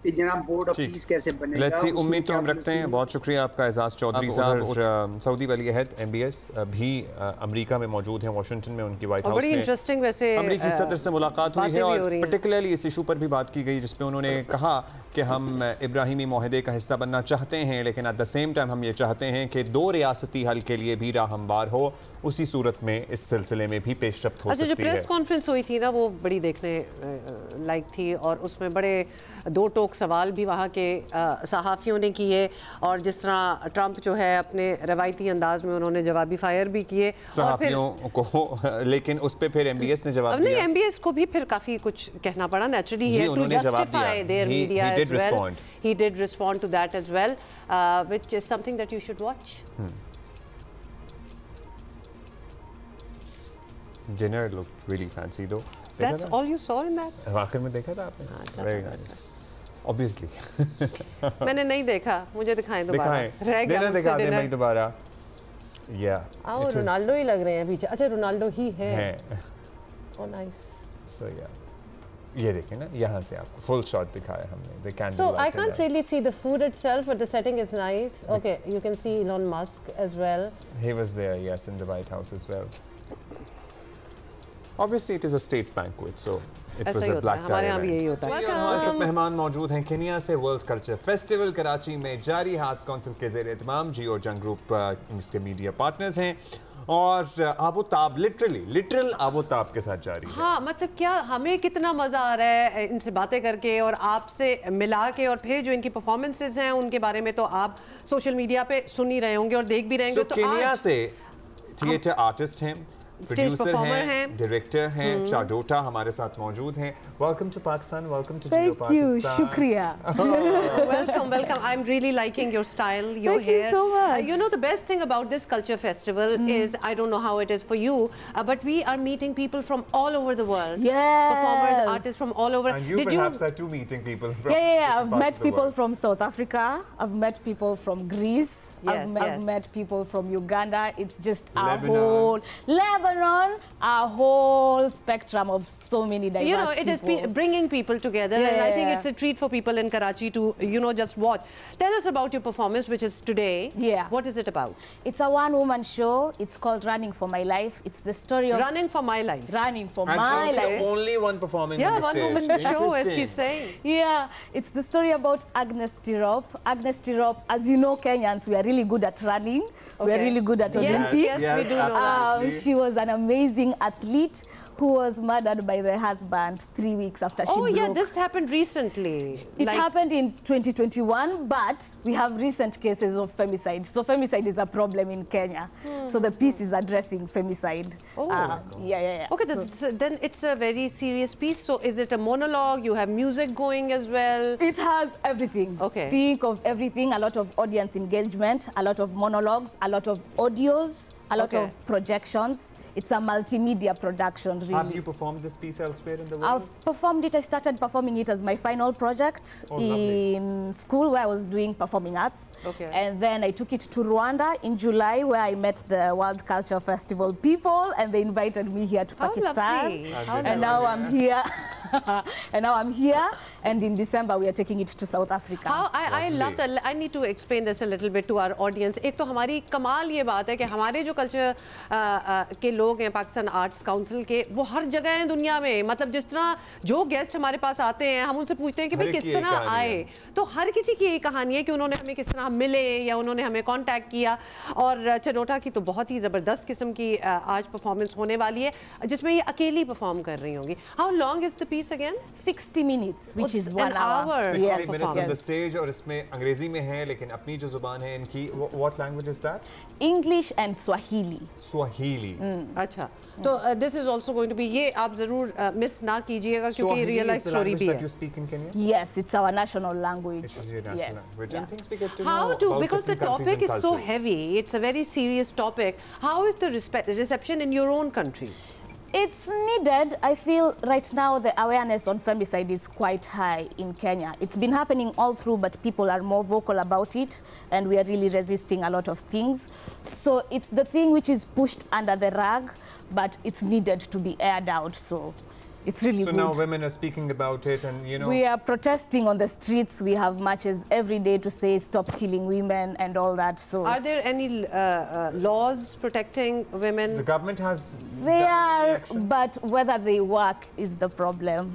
कि जनाब बोर्ड ऑफ पीस कैसे बनेगा। लेट्स सी, उम्मीद तो हम रखते हैं। बहुत शुक्रिया आपका एजाज चौधरी साहब। और सऊदी वली अहद MBS भी अमेरिका में मौजूद हैं, वाशिंगटन में उनकी व्हाइट हाउस में इंटरेस्टिंग वैसे अमेरिकी सदर से मुलाकात हुई है और पर्टिकुलरली इस इशू पर भी बात की गई जिसपे उन्होंने कहा कि हम इब्राहिमी मुआहदे का हिस्सा बनना चाहते हैं, लेकिन एट द सेम टाइम हम ये चाहते हैं कि 2 रियासती हल के लिए भी राह हमवार हो। उसी सूरत में इस सिलसिले में भी पेशरफ्त हो सकती है। जो प्रेस कॉन्फ्रेंस हुई थी ना वो बड़ी देखने लायक थी और उसमें बड़े 2 टोक सवाल भी वहाँ के सहाफ़ियों ने किए और जिस तरह ट्रंप जो है अपने रवायती अंदाज में उन्होंने जवाबी फायर भी किए सहाफ़ियों को, लेकिन उस पर फिर MBS ने जवाब दिया। नहीं, MBS को भी फिर काफ़ी कुछ कहना पड़ा, नेचुरली है to justify their media as well. He did respond to that as well, which is something that you should watch. Dinner looked really fancy though. That's all you saw in that? आखिर में देखा था आपने? Very nice. Obviously. मैंने नहीं देखा, मुझे दिखाएं दोबारा। दिखाएं, दिखा दें मैं दोबारा। Yeah. आओ, रोनाल्डो ही लग रहे हैं पीछे। अच्छा, रोनाल्डो ही है। Oh nice. So yeah. ये देखें ना, यहाँ से आपको फुल शॉट दिखाया हमने। The candle. So I can't really see the food itself, but the setting is nice. Okay, you can see Elon Musk as well. He was there, yes, in the White House as well. Obviously, it is a state banquet, so it was a black tie. हमारे यहाँ भी यही होता है। हमारे साथ मेहमान मौजूद हैं केन्या से। वर्ल्ड कल्चर फेस्टिवल कराची में जारी, हाथ काउंसिल के ज़ेर एहतमाम जियो जंग ग्रुप इसके मीडिया पार्टनर्स हैं और आबोताब लिटरल आबोताब के साथ जारी है। हाँ, मतलब क्या हमें कितना मज़ा आ रहा है इनसे बातें करके और आपसे मिला के, और फिर जो इनकी परफॉर्मेंसेज हैं उनके बारे में तो आप सोशल मीडिया पे सुन ही रहे होंगे और देख भी रहेंगे। तो केन्या से थिएटर आर्टिस्ट हैं, प्रोड्यूसर हैं, डायरेक्टर हैं, चाडोटा हमारे साथ मौजूद हैं। Welcome to Pakistan, welcome to जियो पाकिस्तान। शुक्रिया। Welcome. I'm really liking your style, your hair. Thank you so much. You know, the best thing about this culture festival is, I don't know how it is for you, but we are meeting people from all over the world. Yes. Performers, artists from all over. And you perhaps are too meeting people from I've met people from South Africa. I've met people from Greece. Yes, I've met people from Uganda. It's just Lebanon. Lebanon, a whole spectrum of so many diverse You know, it is bringing people together, and I think it's a treat for people in Karachi to, you know, just watch. Tell us about your performance, which is today. Yeah. What is it about? It's a one-woman show. It's called Running for My Life. It's the story of... Running for my life. Running for And my so life. Only one performing on the one stage. woman show, as she's saying. Yeah, it's the story about Agnes Tirop. Agnes Tirop, as you know, Kenyans, we are really good at running. We are really good at Olympics. Yes, we do know that. She was was an amazing athlete who was murdered by the husband 3 weeks after she broke. Oh yeah, this happened recently. It happened in 2021, but we have recent cases of femicide. So femicide is a problem in Kenya. So the piece is addressing femicide. Oh. Yeah. Okay, so then it's a very serious piece. So is it a monologue? You have music going as well? It has everything. Okay. Think of everything, a lot of audience engagement, a lot of monologues, a lot of audios, a lot of projections. It's a multimedia production, really. Have you performed this piece elsewhere in the world? I've performed it. I started performing it as my final project in school where I was doing performing arts. Okay. And then I took it to Rwanda in July where I met the World Culture Festival people and they invited me here to Pakistan. And now I'm here. And now I'm here. And in December we are taking it to South Africa. I love that. I need to explain this a little bit to our audience. एक तो हमारी कमाल ये बात है कि हमारे जो कल्चर के लोग हैं पाकिस्तान आर्ट्स काउंसिल के वो हर जगह हैं दुनिया में मतलब जिस तरह जो गेस्ट हमारे पास आते हैं हम उनसे पूछते हैं कि भाई किस तरह आए तो हर किसी की यही कहानी है कि उन्होंने हमें किस तरह मिले या उन्होंने हमें कांटेक्ट किया और चनोटा की तो बहुत ही ज़बरदस्त किस्म की आज परफॉर्मेंस होने वाली है जिसमें ये अकेली परफॉर्म कर रही होंगी how long is the piece again 60 minutes which is 1 hour 60 minutes on the stage और इसमें अंग्रेजी में है लेकिन अपनी जो जुबान है इनकी what language is that English and Swahili अच्छा तो this is also going to be ये आप जरूर मिस ना कीजिएगा क्योंकि रियल लाइफ स्टोरी भी है Yes, it's our national language. It is your national language. And things we get to how know to about because the topic is so heavy. It's a very serious topic. How is the reception in your own country? It's needed. I feel right now the awareness on femicide is quite high in Kenya. It's been happening all through, but people are more vocal about it, and we are really resisting a lot of things. So it's the thing which is pushed under the rug, but it's needed to be aired out. So it's really good. So now women are speaking about it and, you know... We are protesting on the streets. We have marches every day to say stop killing women and all that. So are there any laws protecting women? The government has... They are, but whether they work is the problem.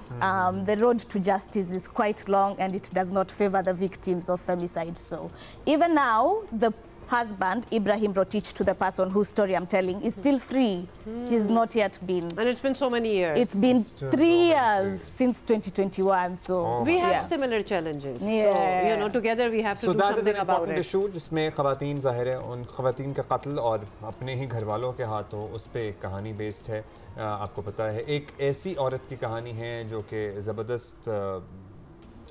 The road to justice is quite long and it does not favor the victims of femicide. So even now, the husband, Ibrahim Rotich, to the person whose story I'm telling, is still free. He's not yet been. And it's been so many years. It's been 3 years since 2021. So we have similar challenges. Yeah. So, you know, together we have to do something about it. So that is an important issue जिसमें ख़वातीन ज़ाहिर है उन ख़वातीन का कत्ल और अपने ही घर वालों के हाथों उस पे एक कहानी बेस्ड है आपको पता है एक ऐसी औरत की कहानी है जो कि ज़बरदस्त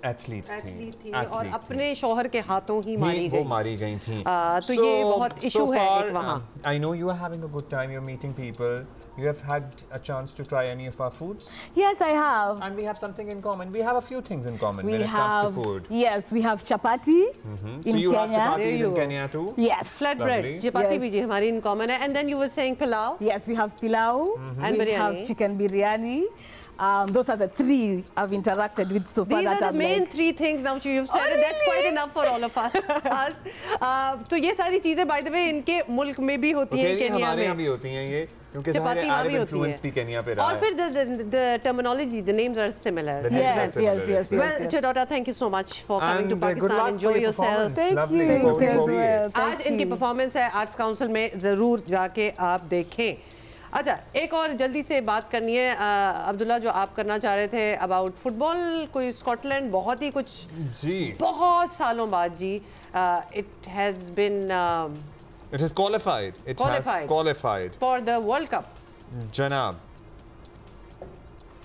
एथलीट थी और अपने शौहर के हाथों ही मारी गई थी तो ये बहुत इशू है एक वहाँ I know you are having a good time you're meeting people you have had a chance to try any of our foods yes I have and we have something in common we have a few things in common when it comes to food yes we have chapati in so you Kenya. have chapatis in Kenya too yes flatbread chapati bhi हमारी in common है and then you were saying pilau yes we have pilau and we biryani have chicken biryani those are the 3 I've interacted with so far. These are the main 3 things now you've said it. That's quite enough for all of us. तो ये सारी चीजें by the way इनके मुल्क में भी होती हैं केन्या में हमारे यहाँ भी होती हैं ये क्योंकि सारे अरब इन्फ्लुएंस भी केन्या पे रहा है और फिर the terminology the names are similar yes well Chadota thank you so much for coming to Pakistan enjoy yourself thank you आज इनकी परफॉर्मेंस है आर्ट्स काउंसिल में जरूर जाके आप देखें अच्छा एक और जल्दी से बात करनी है अब्दुल्ला जो आप करना चाह रहे थे अबाउट फुटबॉल कोई स्कॉटलैंड बहुत ही कुछ जी बहुत सालों बाद जी it has been it has qualified for the World Cup जनाब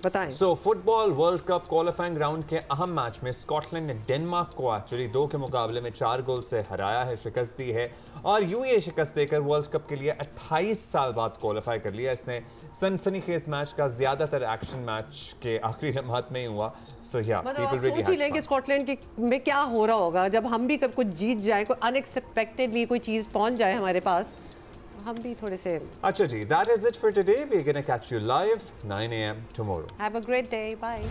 बताएं so football world cup qualifying round के अहम मैच में स्कॉटलैंड ने डेनमार्क को एक्चुअली 2 के मुकाबले में 4 गोल से हराया है शिकस्त दी है और यूं ये शिकस्त देकर वर्ल्ड कप के लिए 28 साल बाद क्वालिफाई कर लिया इसने सनसनीखेज मैच का ज्यादातर एक्शन मैच के आखिरी लम्हात में ही हुआ सो या पीपल रियली सोच ही लें कि स्कॉटलैंड में क्या हो रहा होगा जब हम भी कब कुछ जीत जाए कोई अनएक्सपेक्टेडली कोई चीज पहुंच जाए हमारे पास हम भी थोड़े से अच्छा जी that is it for today we're going to catch you live 9 a.m. tomorrow have a great day bye